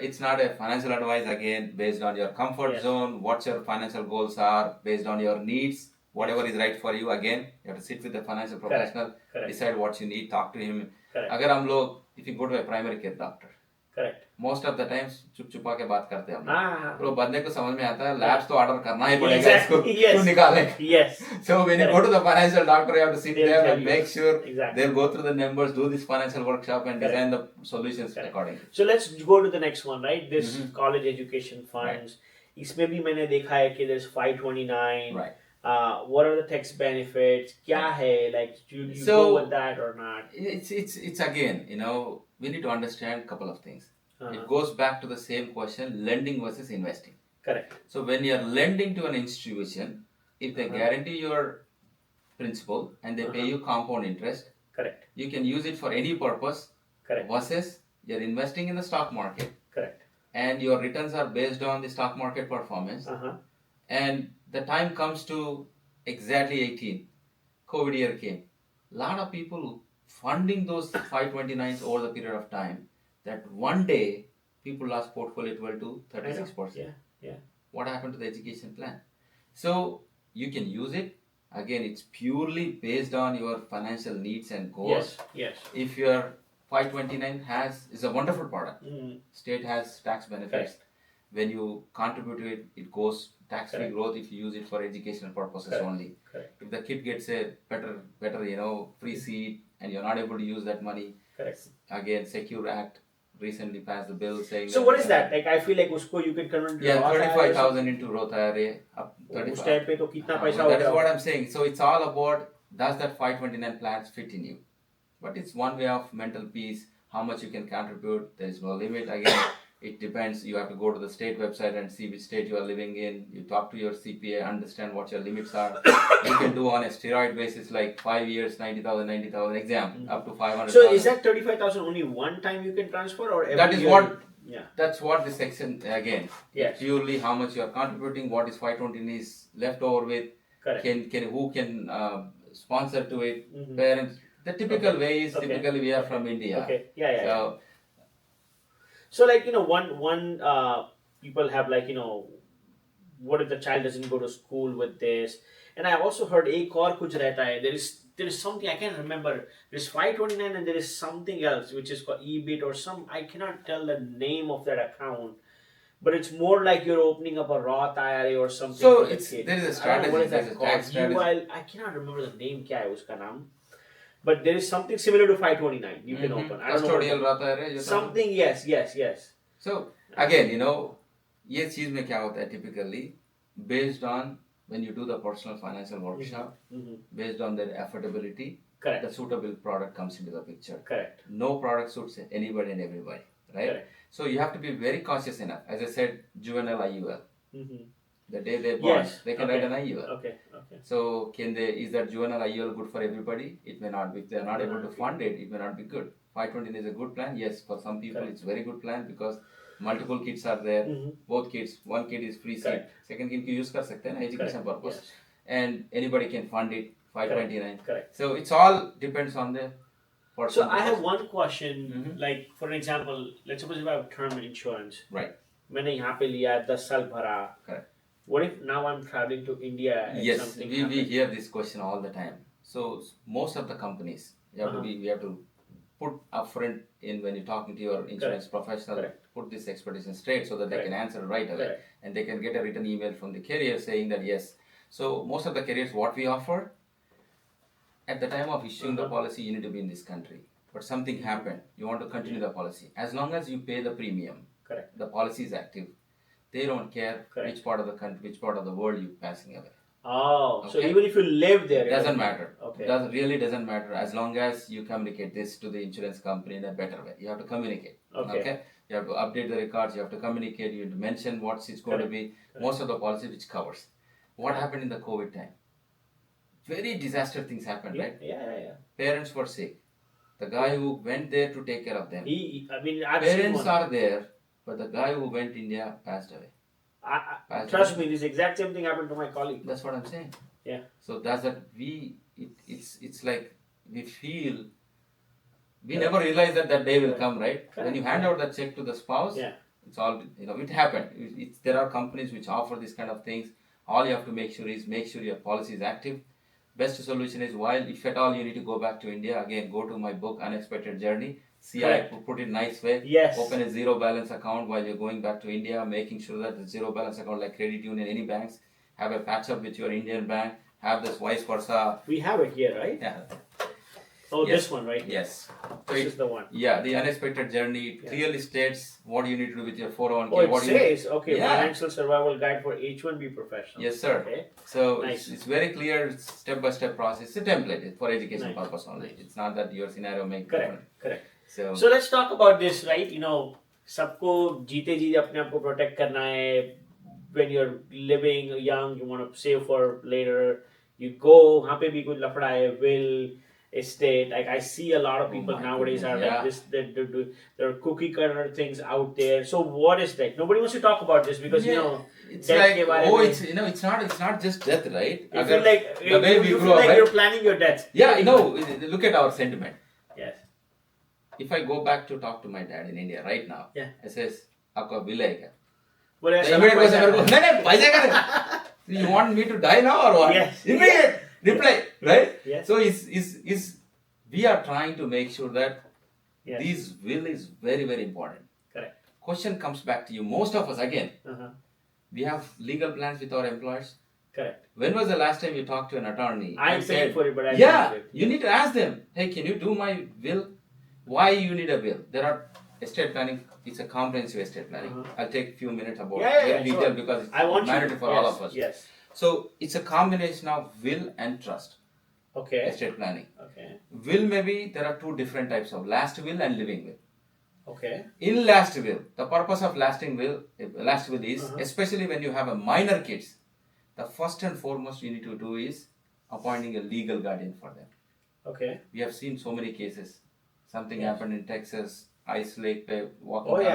it's not a financial advice again based on your comfort zone. What your financial goals are based on your needs. Whatever is right for you. Again, you have to sit with the financial professional. Correct. Decide what you need. Talk to him. Correct. अगर हम लोग if you go to a primary care doctor. Correct. Most of the times चुप चुपा के बात करते हैं हम लोग. तो बंदे को समझ में आता है लैब्स तो ऑर्डर करना ही पड़ेगा इसको क्यों निकाले. Yes. So when you go to the financial doctor, you have to sit there and make sure exactly. they'll go through the numbers, do this financial workshop, and Correct. design the solutions accordingly. So let's go to the next one, right? This college education funds. इसमें भी मैंने देखा है कि there's 529. Right. What are the tax benefits? क्या है? Like, do you go with that or not? It's again, we need to understand a couple of things. It goes back to the same question, lending versus investing. Correct. So when you're lending to an institution, if they guarantee your principal and they pay you compound interest, correct, you can use it for any purpose. Correct. Versus you're investing in the stock market. Correct. And your returns are based on the stock market performance. And the time comes to exactly 18. COVID year came. A lot of people funding those 529s over the period of time that one day people lost portfolio 12 to 36%. Yeah. What happened to the education plan? So you can use it. Again, it's purely based on your financial needs and goals. Yes. If your 529 is a wonderful product. State has tax benefits. Correct. When you contribute to it, it goes tax-free growth if you use it for educational purposes only. Correct. If the kid gets a better, free seat and you're not able to use that money, correct. Again, Secure Act recently passed the bill saying. So what is that? Like I feel like usko you can convert. 35,000 into Roth IRA up 35. That is what I'm saying. So it's all about does that 529 plans fit in you? But it's one way of mental peace. How much you can contribute? There is no limit. Again, it depends. You have to go to the state website and see which state you are living in. You talk to your CPA, understand what your limits are. You can do on a steroid basis like 5 years, 90,000 exam up to 500,000. So is that 35,000 only one time you can transfer or every that is year? What? Yeah. That's what the section again. Yes. Purely how much you are contributing, what is 520 is left over with. Correct. Who can sponsor to it? Parents. The typical way is typically we are from India. Okay. Yeah. So like one people have like what if the child doesn't go to school with this? And I also heard एक और कुछ रहता है. There is something I can't remember. There's 529 and there is something else which is called EBIT or some. I cannot tell the name of that account. But it's more like you're opening up a Roth IRA or something. So there is a strategy. What is that called? Tax strategy. I cannot remember the name. क्या है उसका नाम? But there is something similar to 529 you can open. I don't Custodial know. Roth IRA. Something yes. So again, ये चीज में क्या होता है typically based on when you do the personal financial workshop, based on their affordability, correct, the suitable product comes into the picture. Correct. No product suits anybody and everybody, right? Correct. So you have to be very cautious enough. As I said, juvenile IUL. The day they born, Yes. they can Okay. write an IUL. Okay. Okay. So is that juvenile IUL good for everybody? It may not be. If they are not May able not to be. fund it, it may not be good. 520 is a good plan. Yes, for some people Correct. it's very good plan because multiple kids are there. Mhm. Both kids, one kid is free seat. Correct. Second kid you use कर सकते हैं ना education Correct. purpose. Yes. And anybody can fund it. 529. Correct. So it's all depends on the person. So I have one question. Mhm. Like for an example, let's suppose if I have term insurance. Right. मैंने यहाँ पे लिया 10 साल भरा. Correct. What if now I'm traveling to India and Yes, something we happens? hear this question all the time. So most of the companies, we have to put upfront in when you're talking to your insurance professional, put this expectation straight so that they can answer right away. And they can get a written email from the carrier saying that yes. So most of the carriers, what we offer, at the time of issuing the policy, you need to be in this country. But something happened, you want to continue the policy. As long as you pay the premium, the policy is active. They don't care which part of the country, which part of the world you're passing away. Oh, so even if you live there, it doesn't matter. Okay. It really doesn't matter as long as you communicate this to the insurance company in a better way. You have to communicate. Okay. You have to update the records. You have to communicate. You have to mention what it's going to be. Most of the policy which covers. What happened in the COVID time? Very disaster things happened, right? Yeah. Parents were sick. The guy who went there to take care of them. I've Parents are there, but the guy who went India passed away. Trust me, this exact same thing happened to my colleague. That's what I'm saying. Yeah. So that's that it's like we feel we never realize that day will come, right? When you hand out the check to the spouse, it's all it happened. There are companies which offer this kind of things. All you have to make sure your policy is active. Best solution is if at all you need to go back to India, again go to my book Unexpected Journey. See, I put it nice way. Yes. Open a zero balance account while you're going back to India, making sure that the zero balance account like credit union, any banks, have a patch up with your Indian bank, have this vice versa. We have it here, right? Yeah. Oh, yes. This one, right? Yes. This is the one. Yeah, the Unexpected Journey clearly states what you need to do with your 401k. Oh, it says, financial survival guide for H1B professionals. Yes, sir. Okay. So it's very clear, step-by-step process. It's a template for education purpose only. It's not that your scenario may be different. Correct. So let's talk about this, right? सबको जीते जी अपने आप को protect करना है. When you're living young, you want to save for later. You go, वहाँ पे भी कुछ लफड़ा है, will, estate. Like I see a lot of people nowadays are like this. There are cookie cutter things out there. So what is that? Nobody wants to talk about this because it's like it's not just death, right? You feel like the way we grew up, like you're planning your death. Yeah, look at our sentiment. Yes. If I go back to talk to my dad in India right now, I says, "आपका bill है क्या?" You want me to die now or what? Yes. Immediate reply, right? Yes. So we are trying to make sure that this will is very, very important. Correct. Question comes back to you. Most of us, again, we have legal plans with our employers. Correct. When was the last time you talked to an attorney? I'm paying for it, but you need to ask them, hey, can you do my will? Why you need a will? There are estate planning. It's a comprehensive estate planning. I'll take a few minutes about very detail because it's mandatory for all of us. Yes. So it's a combination of will and trust. Okay. Estate planning. Okay. Will, maybe there are two different types of last will and living will. Okay. In last will, the purpose of last will is, especially when you have a minor kids, the first and foremost you need to do is appointing a legal guardian for them. Okay. We have seen so many cases. Something happened in Texas, Ice Lake, walking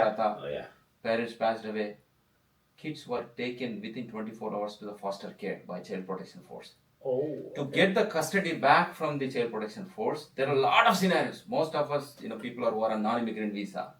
parents passed away. Kids were taken within 24 hours to the foster care by Child Protection Force. To get the custody back from the Child Protection Force, there are a lot of scenarios. Most of us, people who are on non-immigrant visa.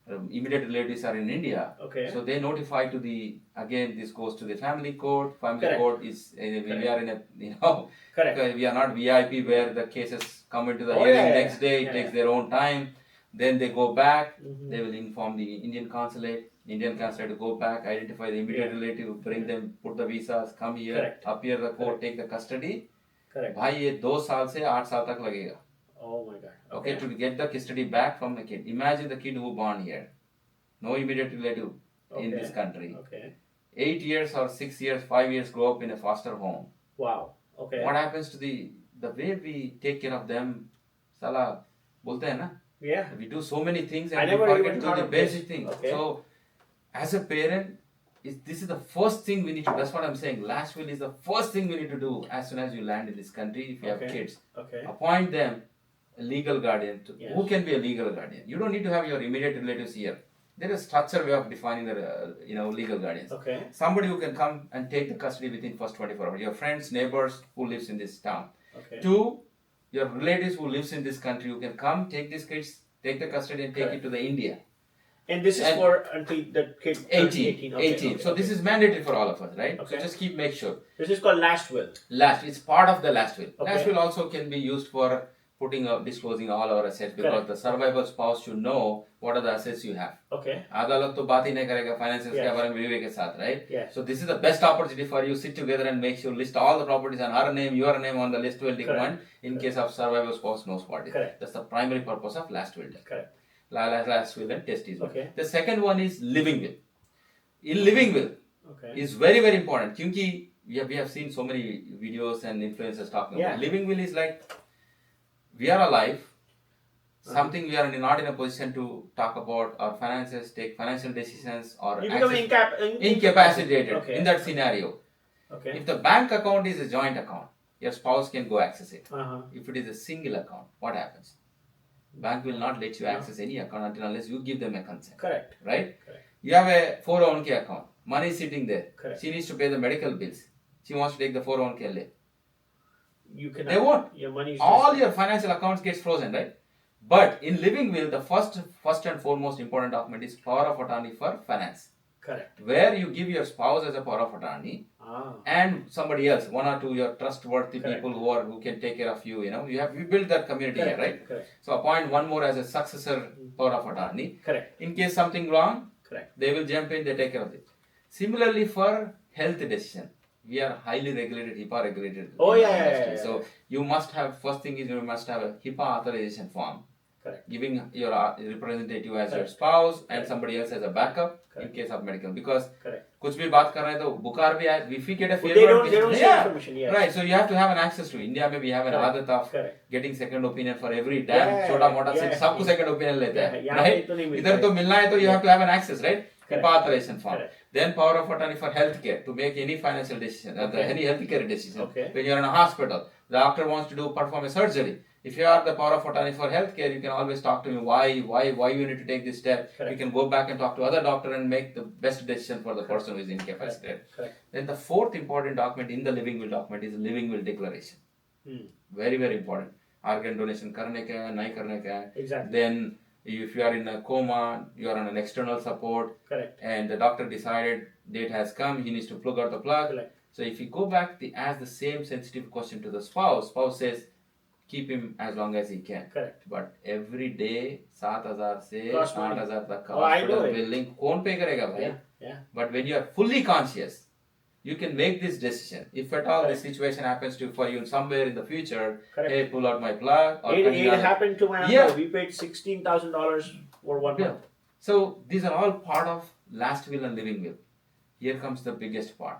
Immediate relatives are in India. Okay. So they notify to this goes to the family court. Family court is, we are in a, we are not VIP where the cases come into the hearing next day. It takes their own time. Then they go back. They will inform the Indian consulate to go back, identify the immediate relative, bring them, put the visas, come here, appear the court, take the custody. भाई ये 2 साल से 8 साल तक लगेगा. Oh my God. Okay, to get the custody back from the kid. Imagine the kid who born here, no immediate relative in this country. Okay. 8 years or 6 years, 5 years grow up in a foster home. Wow. Okay. What happens to the way we take care of them? Sala, बोलते हैं ना? Yeah. We do so many things and we forget to do the basic things. Okay. So, as a parent, this is the first thing we need to, that's what I'm saying. Last will is the first thing we need to do as soon as you land in this country. If you have kids, appoint them a legal guardian. Who can be a legal guardian? You don't need to have your immediate relatives here. There is a structured way of defining the legal guardians. Somebody who can come and take the custody within first 24 hours. Your friends, neighbors who lives in this town. Two, your relatives who lives in this country who can come, take these kids, take the custody and take it to the India. And this is for until the kid 18. So this is mandatory for all of us, right? So just make sure. This is called last will. It's part of the last will. Last will also can be used for disclosing all our assets, because the survivor spouse should know what are the assets you have. Adalat to baat hi nahi karega finances ke bare mein vivek ke sath, right? So this is the best opportunity for you. Sit together and make sure list all the properties and her name, your name on the list will document in case of survivor spouse knows what it is. That's the primary purpose of last will. Last will and test is will. The second one is living will. In living will is very, very important. Kyunki we have seen so many videos and influencers talking about living will is like we are alive, something we are not in a position to talk about our finances, take financial decisions, or you become incapacitated in that scenario. If the bank account is a joint account, your spouse can go access it. If it is a single account, what happens? Bank will not let you access any account unless you give them a consent. Right? You have a 401k account. Money is sitting there. She needs to pay the medical bills. She wants to take the 401k. They won't. All your financial accounts gets frozen, right? But in living will, the first and foremost important document is power of attorney for finance. Where you give your spouse as a power of attorney and somebody else, one or two your trustworthy people who can take care of you. You build that community here, right? So appoint one more as a successor power of attorney. In case something wrong, they will jump in, they take care of it. Similarly for health decision, we are highly regulated, HIPAA regulated. So you must have, first thing is you must have a HIPAA authorization form. Giving your representative as your spouse and somebody else as a backup in case of medical. Because कुछ भी बात कर रहे हैं तो बुखार भी आए, if we get a fever, they don't share information. Right, so you have to have an access to. India में we have an आदत of getting second opinion for every damn छोटा मोटा से सबको second opinion लेते हैं, right? इधर तो मिलना है तो you have to have an access, right? HIPAA authorization form. Then power of attorney for healthcare to make any financial decision, any healthcare decision. When you are in a hospital, the doctor wants to perform a surgery. If you are the power of attorney for healthcare, you can always talk to me why you need to take this step. You can go back and talk to other doctor and make the best decision for the person who is incapacitated. Then the fourth important document in the living will document is the living will declaration. Very, very important. Organ donation karne ka hai, nahi karne ka hai. Exactly. Then if you are in a coma, you are on an external support, and the doctor decided date has come, he needs to plug out the plug. So if you go back, ask the same sensitive question to the spouse says, keep him as long as he can. But every day, 7,000 se 8,000 tak ka hospital billing, kaun pay karega bhai? But when you are fully conscious, you can make this decision. If at all this situation happens for you somewhere in the future, hey, pull out my plug. Or it happened to my uncle. We paid $16,000 for 1 month. So these are all part of last will and living will. Here comes the biggest part.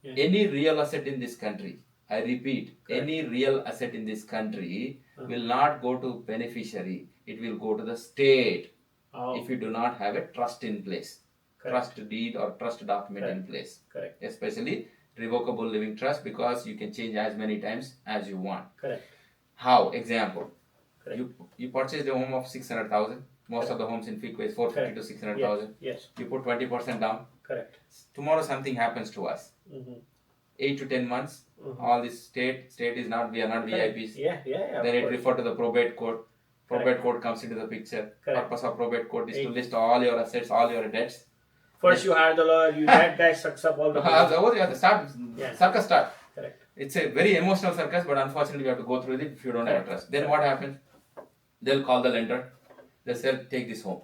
Any real asset in this country, I repeat, any real asset in this country will not go to beneficiary. It will go to the state if you do not have a trust in place. Trust deed or trust document in place. Especially revocable living trust, because you can change as many times as you want. How? Example. You purchased a home of 600,000. Most of the homes in Fico is 450 to 600,000. You put 20% down. Tomorrow something happens to us. 8 to 10 months. All this state is not, we are not VIPs. Then it refer to the probate court. Probate court comes into the picture. Purpose of probate court is to list all your assets, all your debts. First you hire the lawyer, that guy sucks up all the money. Circus start. It's a very emotional circus, but unfortunately you have to go through it if you don't have trust. Then what happens? They'll call the lender. They'll say, take this home.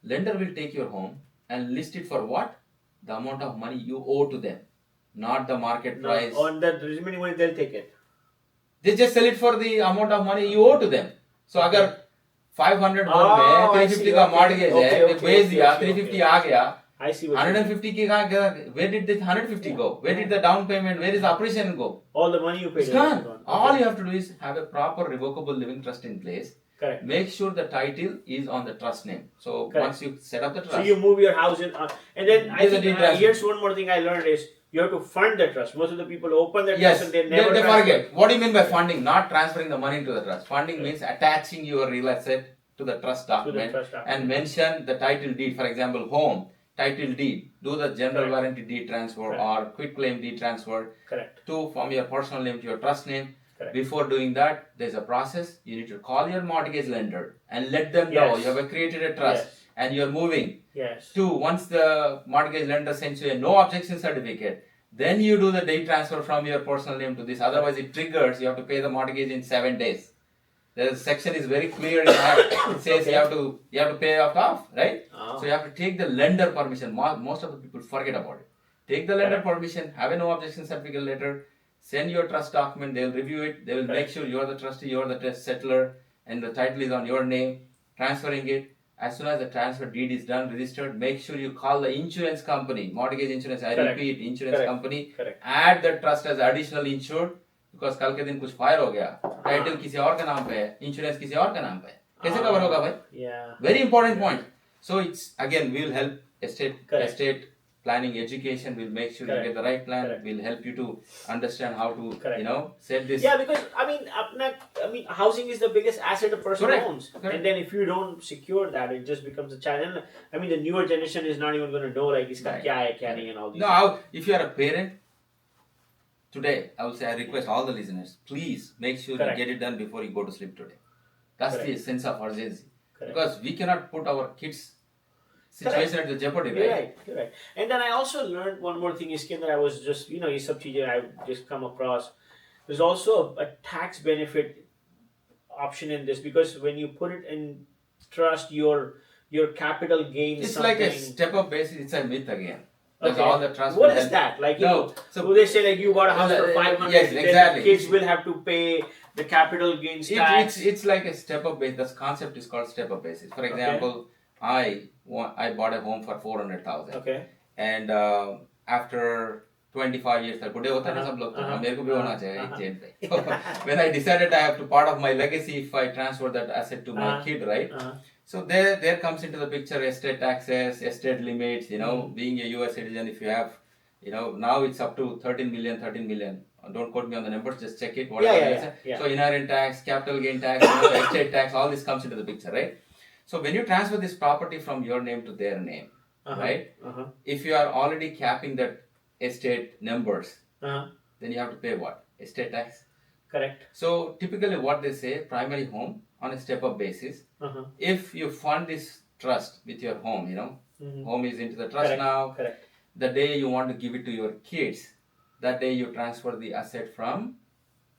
Lender will take your home and list it for what? The amount of money you owe to them, not the market price. On the remaining money, they'll take it. They just sell it for the amount of money you owe to them. So अगर 500 में 350 का mortgage है, बेच दिया 350 आ गया. I see what 150 की कहाँ गया? Where did the 150 go? Where did the down payment? Where is the operation go? All the money you paid. It's gone. All you have to do is have a proper revocable living trust in place. Correct. Make sure the title is on the trust name. So Correct. once you set up the trust, So you move your house in, and then I There's a think deed transfer. here's one more thing I learned is you have to fund the trust. Most of the people open the yes, trust and they never they transfer. forget. What do you mean by funding? Not transferring the money to the trust. Funding means attaching your real asset to the trust document, and mention the title deed. For example, home title deed. Do the general Correct. warranty deed transfer or quick claim deed transfer. Correct. From your personal name to your trust name. Correct. Before doing that, there's a process. You need to call your mortgage lender and let them know you have created a trust and you're moving. Yes. Once the mortgage lender sends you a no objection certificate, then you do the deed transfer from your personal name to this. Otherwise, it triggers. You have to pay the mortgage in 7 days. The section is very clear in that. It says you have to pay off, right? Oh. So you have to take the lender permission. Most of the people forget about it. Take the lender permission. Have a no objection certificate letter. Send your trust document. They will review it. They will make sure you are the trustee, you are the settler, and the title is on your name. Transferring it. As soon as the transfer deed is done, registered, make sure you call the insurance company, mortgage insurance. I repeat, insurance company. Add the trust as additional insured. Because कल के दिन कुछ fire हो गया, title किसी और का नाम पे है, इंश्योरेंस किसी और का नाम पे है, कैसे कवर होगा भाई? Very important point. So it's again we will help estate planning education. We'll make sure you get the right plan. We'll help you to understand how to set this. Yeah, because I mean, housing is the biggest asset a person owns, and then if you don't secure that, it just becomes a challenge. I mean, the newer generation is not even going to know like iska kya hai, kya nahi, and all these. No, if you are a parent. Today, I will say I request all the listeners, please make sure you get it done before you go to sleep today. That's the sense of urgency. Because we cannot put our kids' situation at the jeopardy, right? You're right. And then I also learned one more thing, Iskandar, I was just, ye sab cheezein I just come across. There's also a tax benefit option in this because when you put it in trust, your capital gains it's something. Like a step-up basis, it's a myth again. All the trust. What is that? Like, so they say like you bought a house for 500. Yes, exactly. Kids will have to pay the capital gains tax. It's like a step-up basis. This concept is called step-up basis. For example, I bought a home for 400,000. Okay. And after 25 years, when I decided I have to part of my legacy if I transfer that asset to my kid, right? So there comes into the picture estate taxes, estate limits, being a US citizen, if you have, now it's up to 13 million. Don't quote me on the numbers, just check it. So inherent tax, capital gain tax, estate tax, all this comes into the picture, right? So when you transfer this property from your name to their name, right? If you are already capping that estate numbers, then you have to pay what? Estate tax. Correct. So typically what they say, primary home on a step-up basis. If you fund this trust with your home, home is into the trust now. Correct. The day you want to give it to your kids, that day you transfer the asset from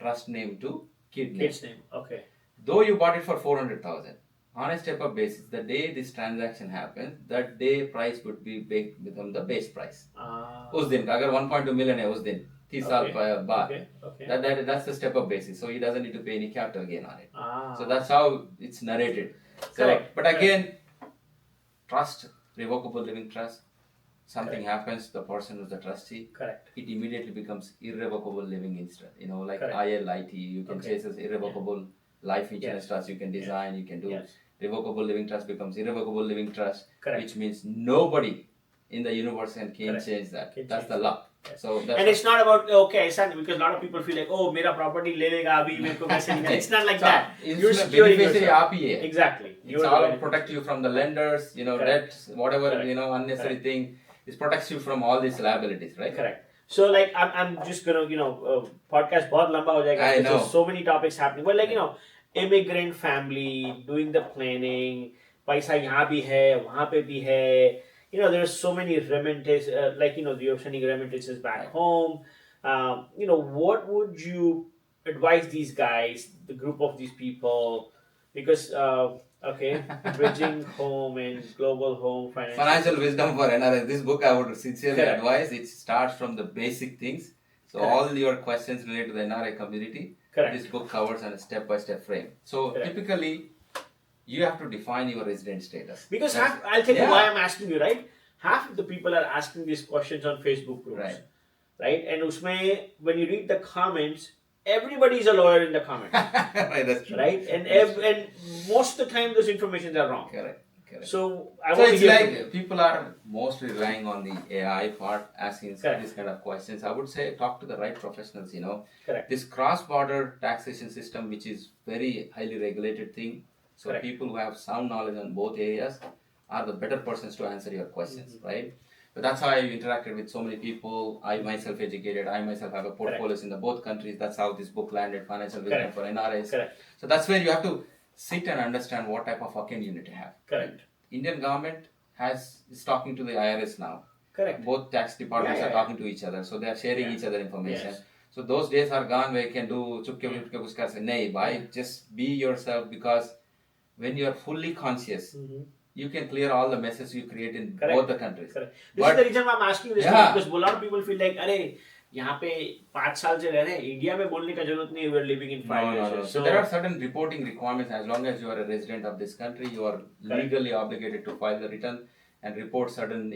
trust name to kid name. Kid's name. Okay. Though you bought it for 400,000, on a step-up basis, the day this transaction happens, that day price would become the base price. उस दिन का अगर 1.2 million है उस दिन 30 साल बाद, that's the step-up basis. So he doesn't need to pay any capital gain on it. So that's how it's narrated. So, correct. But again, trust, revocable living trust. Something happens, the person who's the trustee. Correct. It immediately becomes irrevocable living insurance. Like ILIT, you can chase as irrevocable life insurance trust. You can design, you can do. Revocable living trust becomes irrevocable living trust, which means nobody in the universe can change that. That's the law. So and it's not about exactly, because a lot of people feel like, oh, mera property le lega abhi mere ko kaise nahi. It's not like that. You're securing yourself. Exactly. It's all to protect you from the lenders, debts, whatever, unnecessary thing. It protects you from all these liabilities, right? Correct. So like I'm just gonna podcast bahut lamba ho jayega. I know. There's so many topics happening, but like immigrant family doing the planning, paisa yahan bhi hai, wahan pe bhi hai. There's so many remittances, you're sending remittances back home. What would you advise these guys, the group of these people, because bridging home and global home financial wisdom for NRS. This book I would sincerely advise. It starts from the basic things. So all your questions related to the NRI community, this book covers on a step-by-step frame. So typically, you have to define your resident status. Because I'll tell you why I'm asking you, right? Half of the people are asking these questions on Facebook groups. Right? And usme, when you read the comments, everybody is a lawyer in the comments. Right, that's true. Right? And and most of the time, those informations are wrong. Correct. So It's like people are mostly relying on the AI part, asking Correct. this kind of questions. I would say talk to the right professionals. Correct. This cross-border taxation system, which is very highly regulated thing. So Correct. people who have sound knowledge on both areas are the better persons to answer your questions, right? But that's how I interacted with so many people. I myself educated. I myself have a portfolios in the both countries. That's how this book landed, Financial Wisdom for NRIs. Correct. So that's where you have to sit and understand what type of account you need to have. Correct. Indian government is talking to the IRS now. Correct. Both tax departments are talking to each other, so they are sharing each other information. Yes. So those days are gone where you can do chupke vipke puskar say, nay, bhai, just be yourself, because when you are fully conscious, you can clear all the messes you create in both the countries. Correct. This is the reason why I'm asking you this, because a lot of people feel like, अरे यहाँ पे 5 साल से रह रहे हैं, India में बोलने का जरूरत नहीं, we're living in 5 years. No. So there are certain reporting requirements. As long as you are a resident of this country, you are legally obligated to file the return and report certain,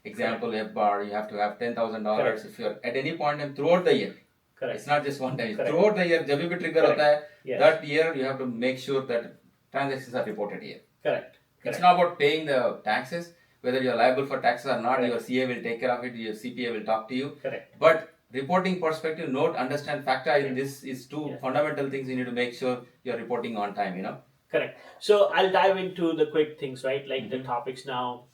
example FBAR, you have to have $10,000 if you're at any point in throughout the year. Correct. It's not just one time. Throughout the year, जब भी trigger होता है, that year you have to make sure that transactions are reported here. Correct. It's not about paying the taxes, whether you're liable for taxes or not. Your CA will take care of it. Your CPA will talk to you. Correct. But reporting perspective, note, understand, factor in this is two fundamental things you need to make sure you're reporting on time, Correct. So I'll dive into the quick things, right? Like the topics now.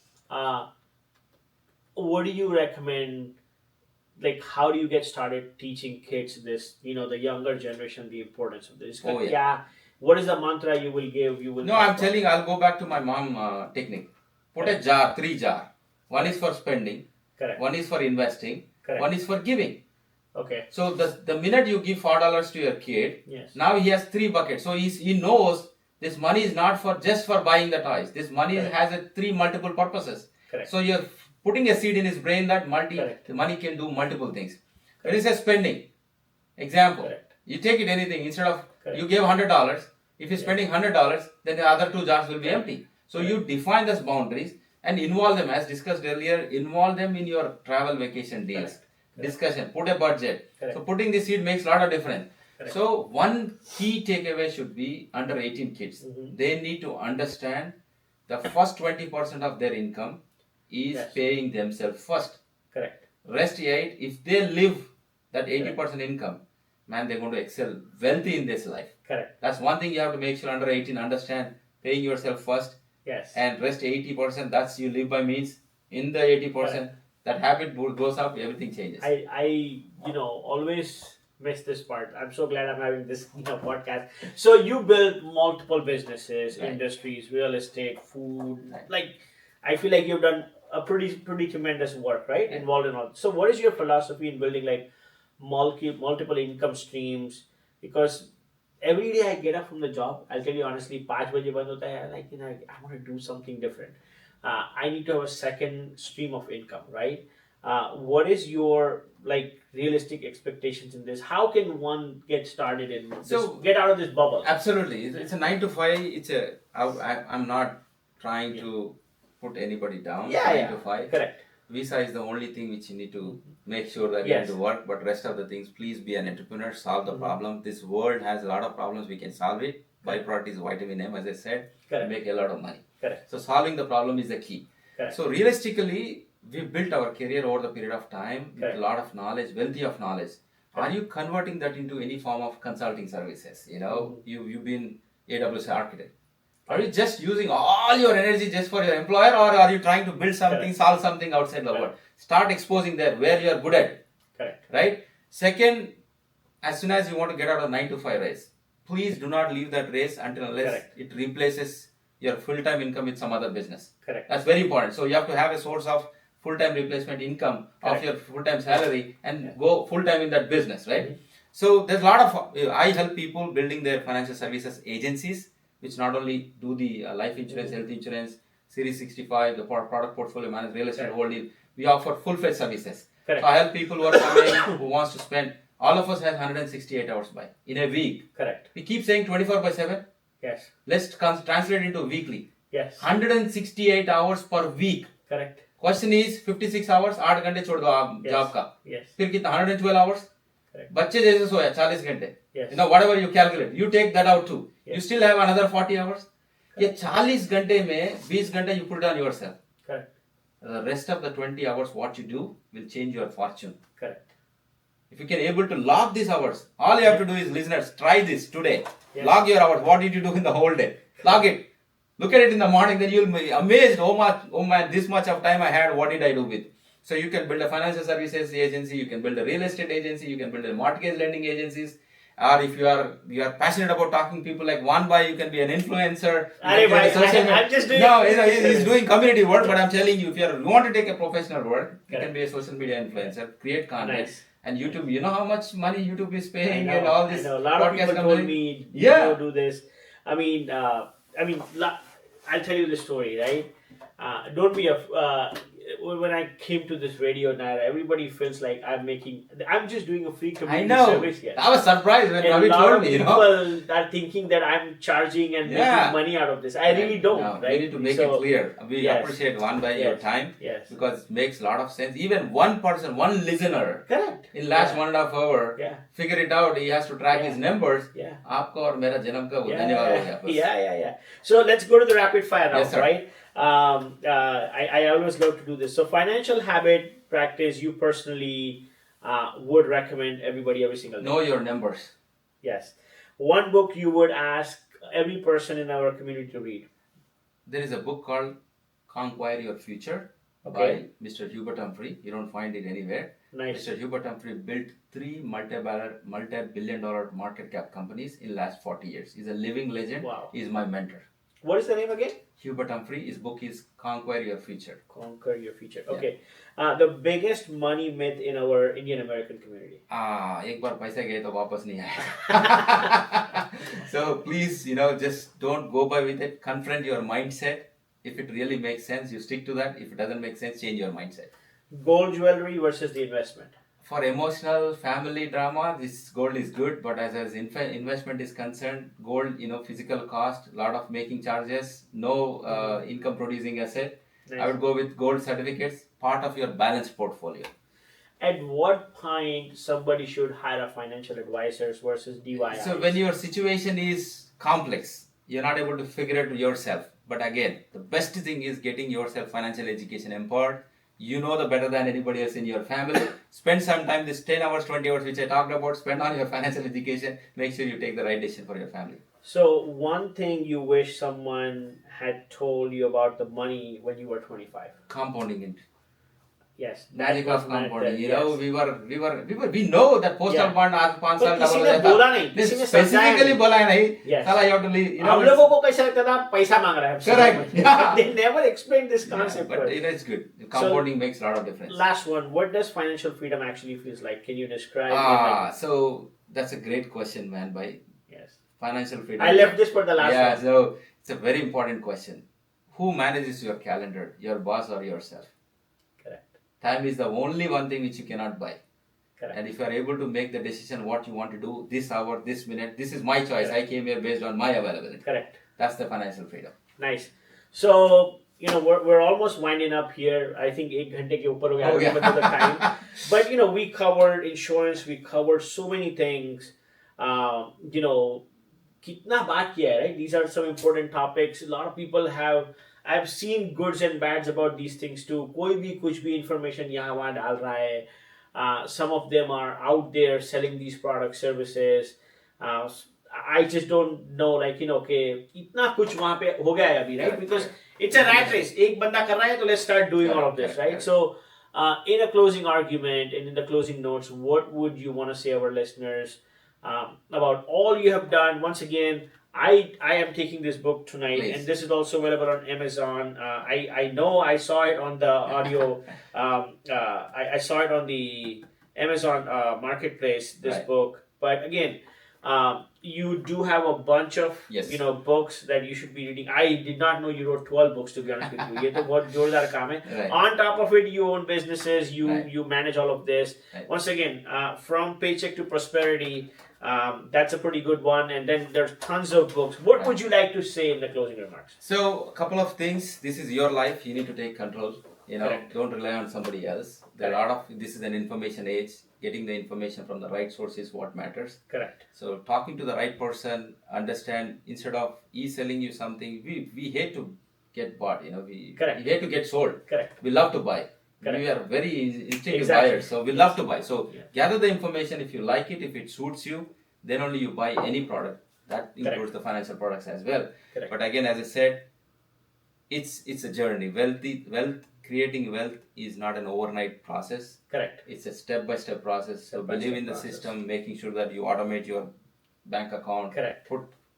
What do you recommend? Like, how do you get started teaching kids this, the younger generation, the importance of this? What is the mantra you will give? I'm telling, I'll go back to my mom technique. Put a jar, 3 jars. One is for spending. Correct. One is for investing. Correct. One is for giving. Okay. So the minute you give $4 to your kid, now he has 3 buckets. So he knows this money is not just for buying the toys. This money has 3 multiple purposes. Correct. So you're putting a seed in his brain that the money can do multiple things. It is a spending. Example. You take it anything. Instead of you gave $100, if you're spending $100, then the other 2 jars will be empty. So you define those boundaries and involve them, as discussed earlier, involve them in your travel vacation deals. Discussion, put a budget. So putting the seed makes a lot of difference. So one key takeaway should be under 18 kids. They need to understand the first 20% of their income is paying themselves first. Correct. Rest 8, if they live that 80% income, man, they're going to excel wealthy in this life. Correct. That's one thing you have to make sure under 18 understand, paying yourself first. Yes. And rest 80%, that's you live by means. In the 80%, that habit goes up, everything changes. I always miss this part. I'm so glad I'm having this podcast. So you build multiple businesses, industries, real estate, food. Like, I feel like you've done a pretty tremendous work, right? Involved in all. So what is your philosophy in building like multiple income streams? Because every day I get up from the job, I'll tell you honestly, 5 baje band hota hai, like, I want to do something different. I need to have a second stream of income, right? What is your realistic expectations in this? How can one get started in this, get out of this bubble? Absolutely. It's a 9 to 5. I'm not trying to put anybody down. 9 to 5. Correct. Visa is the only thing which you need to make sure that you have to work, but rest of the things, please be an entrepreneur, solve the problem. This world has a lot of problems, we can solve it. Byproduct is vitamin M, as I said, make a lot of money. Correct. So solving the problem is the key. Correct. So realistically, we built our career over the period of time with a lot of knowledge, wealthy of knowledge. Are you converting that into any form of consulting services? You've been AWS architect. Are you just using all your energy just for your employer, or are you trying to build something, solve something outside the world? Start exposing there where you are good at. Correct. Right? Second, as soon as you want to get out of 9 to 5 race, please do not leave that race unless it replaces your full-time income with some other business. Correct. That's very important. So you have to have a source of full-time replacement income of your full-time salary and go full-time in that business, right? So there's a lot of, I help people building their financial services agencies, which not only do the life insurance, health insurance, Series 65, the product portfolio management, real estate holding. We offer full-fledged services. Correct. So I help people who are coming, who wants to spend, all of us have 168 hours in a week. Correct. We keep saying 24/7. Yes. Let's translate into weekly. Yes. 168 hours per week. Correct. Question is 56 hours, 8 घंटे छोड़ दो आप job का. Yes. फिर कितना 112 hours? Correct. बच्चे जैसे सोया 40 घंटे. Yes. You know, whatever you calculate, you take that out too. Yes. You still have another 40 hours. ये 40 घंटे में 20 घंटे you put it on yourself. Correct. The rest of the 20 hours, what you do will change your fortune. Correct. If you can able to log these hours, all you have to do is, listeners, try this today. Yes. Log your hours. What did you do in the whole day? Log it. Look at it in the morning, then you'll be amazed. Oh man, this much of time I had. What did I do with? So you can build a financial services agency. You can build a real estate agency. You can build a mortgage lending agencies. Or if you are passionate about talking people like one by, you can be an influencer. I'm just doing. No, he's doing community work. But I'm telling you, if you want to take a professional work, you can be a social media influencer, create content. Nice. And YouTube, you know how much money YouTube is paying I know, and all this. I know. A lot of people told me, do this. I mean, I'll tell you the story, right? Don't be when I came to this Radio Nyra, everybody feels like I'm just doing a free community service here. I was surprised when Ravi told me, people are thinking that I'm charging and making money out of this. I really don't, right? We need to make it clear. We appreciate one by your time because it makes a lot of sense. Even one person, one listener, correct, in last 1.5 hours, figure it out. He has to track his numbers. आपको और मेरा जन्म का धन्यवाद हो गया. Yeah. So let's go to the rapid fire now, yes, right? I always love to do this. So financial habit practice you personally would recommend everybody every single day. Know your numbers. Yes. One book you would ask every person in our community to read. There is a book called Conquer Your Future by Mr. Hubert Humphrey. You don't find it anywhere. Nice. Mr. Hubert Humphrey built 3 multi-billion-dollar market cap companies in last 40 years. He's a living legend. Wow. He's my mentor. What is the name again? Hubert Humphrey. His book is Conquer Your Future. Conquer Your Future. Okay. The biggest money myth in our Indian American community. एक बार पैसा गए तो वापस नहीं आएगा. So please, just don't go by with it. Confront your mindset. If it really makes sense, you stick to that. If it doesn't make sense, change your mindset. Gold jewelry versus the investment. For emotional family drama, this gold is good, but as investment is concerned, gold, physical cost, lot of making charges, no income producing asset. Nice. I would go with gold certificates, part of your balanced portfolio. At what point somebody should hire a financial advisors versus DIY? So when your situation is complex, you're not able to figure it yourself. But again, the best thing is getting yourself financial education empowered. You know the better than anybody else in your family. Spend some time, this 10 hours, 20 hours which I talked about, spend on your financial education. Make sure you take the right decision for your family. So one thing you wish someone had told you about the money when you were 25? Compounding it. Yes. Magic of compounding. We know that postal bond आज 5 साल किसी ने बोला नहीं, किसी ने specifically बोला नहीं. Yes. Salah, you have to leave. हम लोगों को कैसा लगता था पैसा मांग रहा है. Correct. Yeah. They never explained this concept. But it's good. Compounding makes a lot of difference. Last one. What does financial freedom actually feels like? Can you describe? So that's a great question, man. Yes. Financial freedom. I left this for the last one. Yeah. So it's a very important question. Who manages your calendar? Your boss or yourself? Time is the only one thing which you cannot buy. Correct. And if you are able to make the decision what you want to do this hour, this minute, this is my choice. Correct. I came here based on my availability. Correct. That's the financial freedom. Nice. So, we're almost winding up here. I think 1 घंटे के ऊपर हो गया. I don't remember the time. But, we covered insurance. We covered so many things. कितना बात किया है, right? These are some important topics. A lot of people I've seen goods and bads about these things too. कोई भी कुछ भी information यहाँ वहाँ डाल रहा है. Some of them are out there selling these product services. I just don't know, okay, इतना कुछ वहाँ पे हो गया है अभी, right? Because it's a rat race. एक बंदा कर रहा है, तो let's start doing all of this, right? So, in a closing argument and in the closing notes, what would you want to say our listeners about all you have done? Once again, I am taking this book tonight. Please. And this is also available on Amazon. I know I saw it on the audio. I saw it on the Amazon marketplace, this book. But again, you do have a bunch of books that you should be reading. I did not know you wrote 12 books, to be honest with you. ये तो बहुत जोरदार काम है. Right. On top of it, you own businesses. You manage all of this. Right. Once again, from Paycheck to Prosperity. That's a pretty good one. And then there's tons of books. What would you like to say in the closing remarks? So, a couple of things. This is your life. You need to take control. Correct. Don't rely on somebody else. There are a lot of, this is an information age. Getting the information from the right source is what matters. Correct. So talking to the right person, understand, instead of selling you something, we hate to get bought, we hate to get sold. Correct. We love to buy. Correct. We are very instinctive Exactly. buyers, so we love to buy. So Yeah. gather the information. If you like it, if it suits you, then only you buy any product. That includes the financial products as well. Correct. But again, as I said, it's a journey. Creating wealth is not an overnight process. Correct. It's a step-by-step process. So believe in the system, making sure that you automate your bank account. Correct.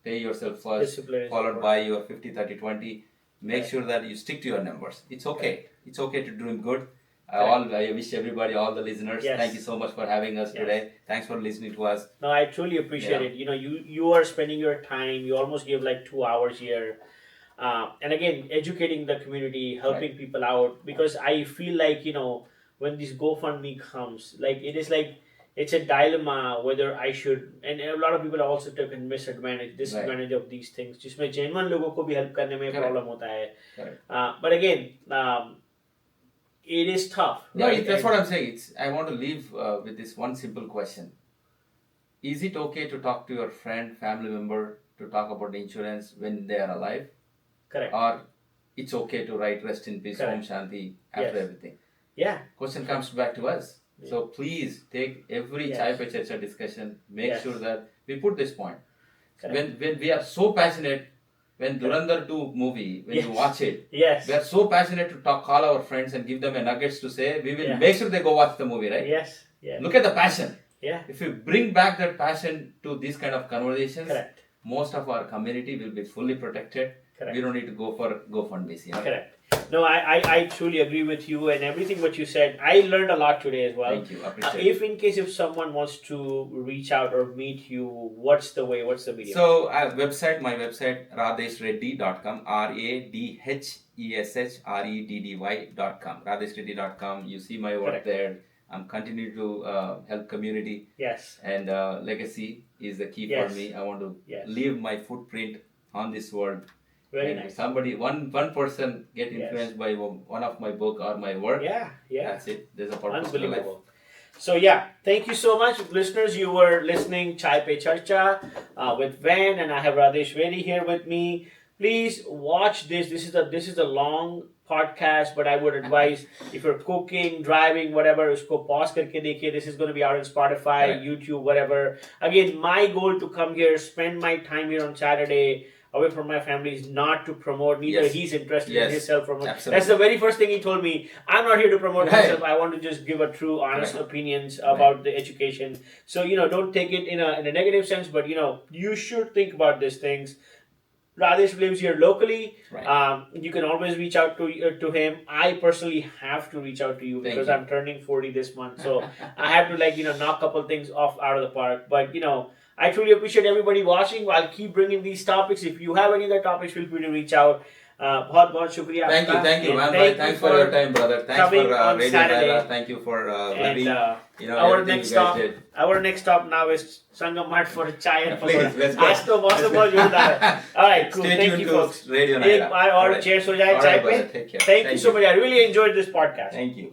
Pay yourself first, followed by your 50, 30, 20. Make sure that you stick to your numbers. It's okay. Correct. It's okay to doing good. I wish everybody, all the listeners, thank you so much for having us today. Thanks for listening to us. No, I truly appreciate it. You are spending your time. You almost give like 2 hours here. And again, educating the community, helping people out, because I feel like, when this GoFundMe comes, it's a dilemma whether I should, and a lot of people also take disadvantage of these things. जिसमें genuine लोगों को भी help करने में problem होता है. But again, it is tough. No, that's what I'm saying. I want to leave with this one simple question. Is it okay to talk to your friend, family member, to talk about insurance when they are alive? Correct. Or it's okay to write rest in peace, Om Shanti, after everything? Yeah. Question comes back to us. Yeah. So please take every Chai Pe Charcha discussion, make sure that we put this point. When we are so passionate, when Dhurandhar 2 movie, when you watch it, we are so passionate to call our friends and give them a nuggets to say, we will make sure they go watch the movie, right? Yes. Look at the passion. Yeah. If you bring back that passion to these kind of conversations, most of our community will be fully protected. We don't need to go for GoFundMe. Correct. No, I truly agree with you and everything what you said. I learned a lot today as well. Thank you. Appreciate it. If someone wants to reach out or meet you, what's the medium? So my website, radheshreddy.com, radheshreddy.com, radheshreddy.com. You see my work there. I'm continuing to help community. Yes. And legacy is the key for me. I want to leave my footprint on this world. Very nice. Somebody, one person get influenced by one of my book or my work. Yeah. That's it. There's a purpose to life. So thank you so much, listeners. You were listening Chai Pe Charcha with Van, and I have Radhesh Reddy here with me. Please watch this. This is a long podcast, but I would advise if you're cooking, driving, whatever, usko pause karke dekhiye. This is going to be out on Spotify, YouTube, whatever. Again, my goal to come here, spend my time here on Saturday away from my family is not to promote. Neither he's interested in his self-promotion. That's the very first thing he told me. I'm not here to promote myself. I want to just give a true, honest opinions about the education. So, don't take it in a negative sense, but, you should think about these things. Radhesh lives here locally. You can always reach out to him. I personally have to reach out to you because I'm turning 40 this month. So I have to knock a couple things out of the park. But, I truly appreciate everybody watching. I'll keep bringing these topics. If you have any other topics, feel free to reach out. बहुत shukriya. Thank you, man. Thanks for your time, brother. Thanks for RadioNyra. Thank you for our next stop. Our next stop now is Sangam Mart for chai and please, let's go. आज तो मौसम बहुत जोरदार है. All right, cool. Thank you, folks. RadioNyra. एक बार और cheers हो जाए चाय पे. Thank you so much. I really enjoyed this podcast. Thank you.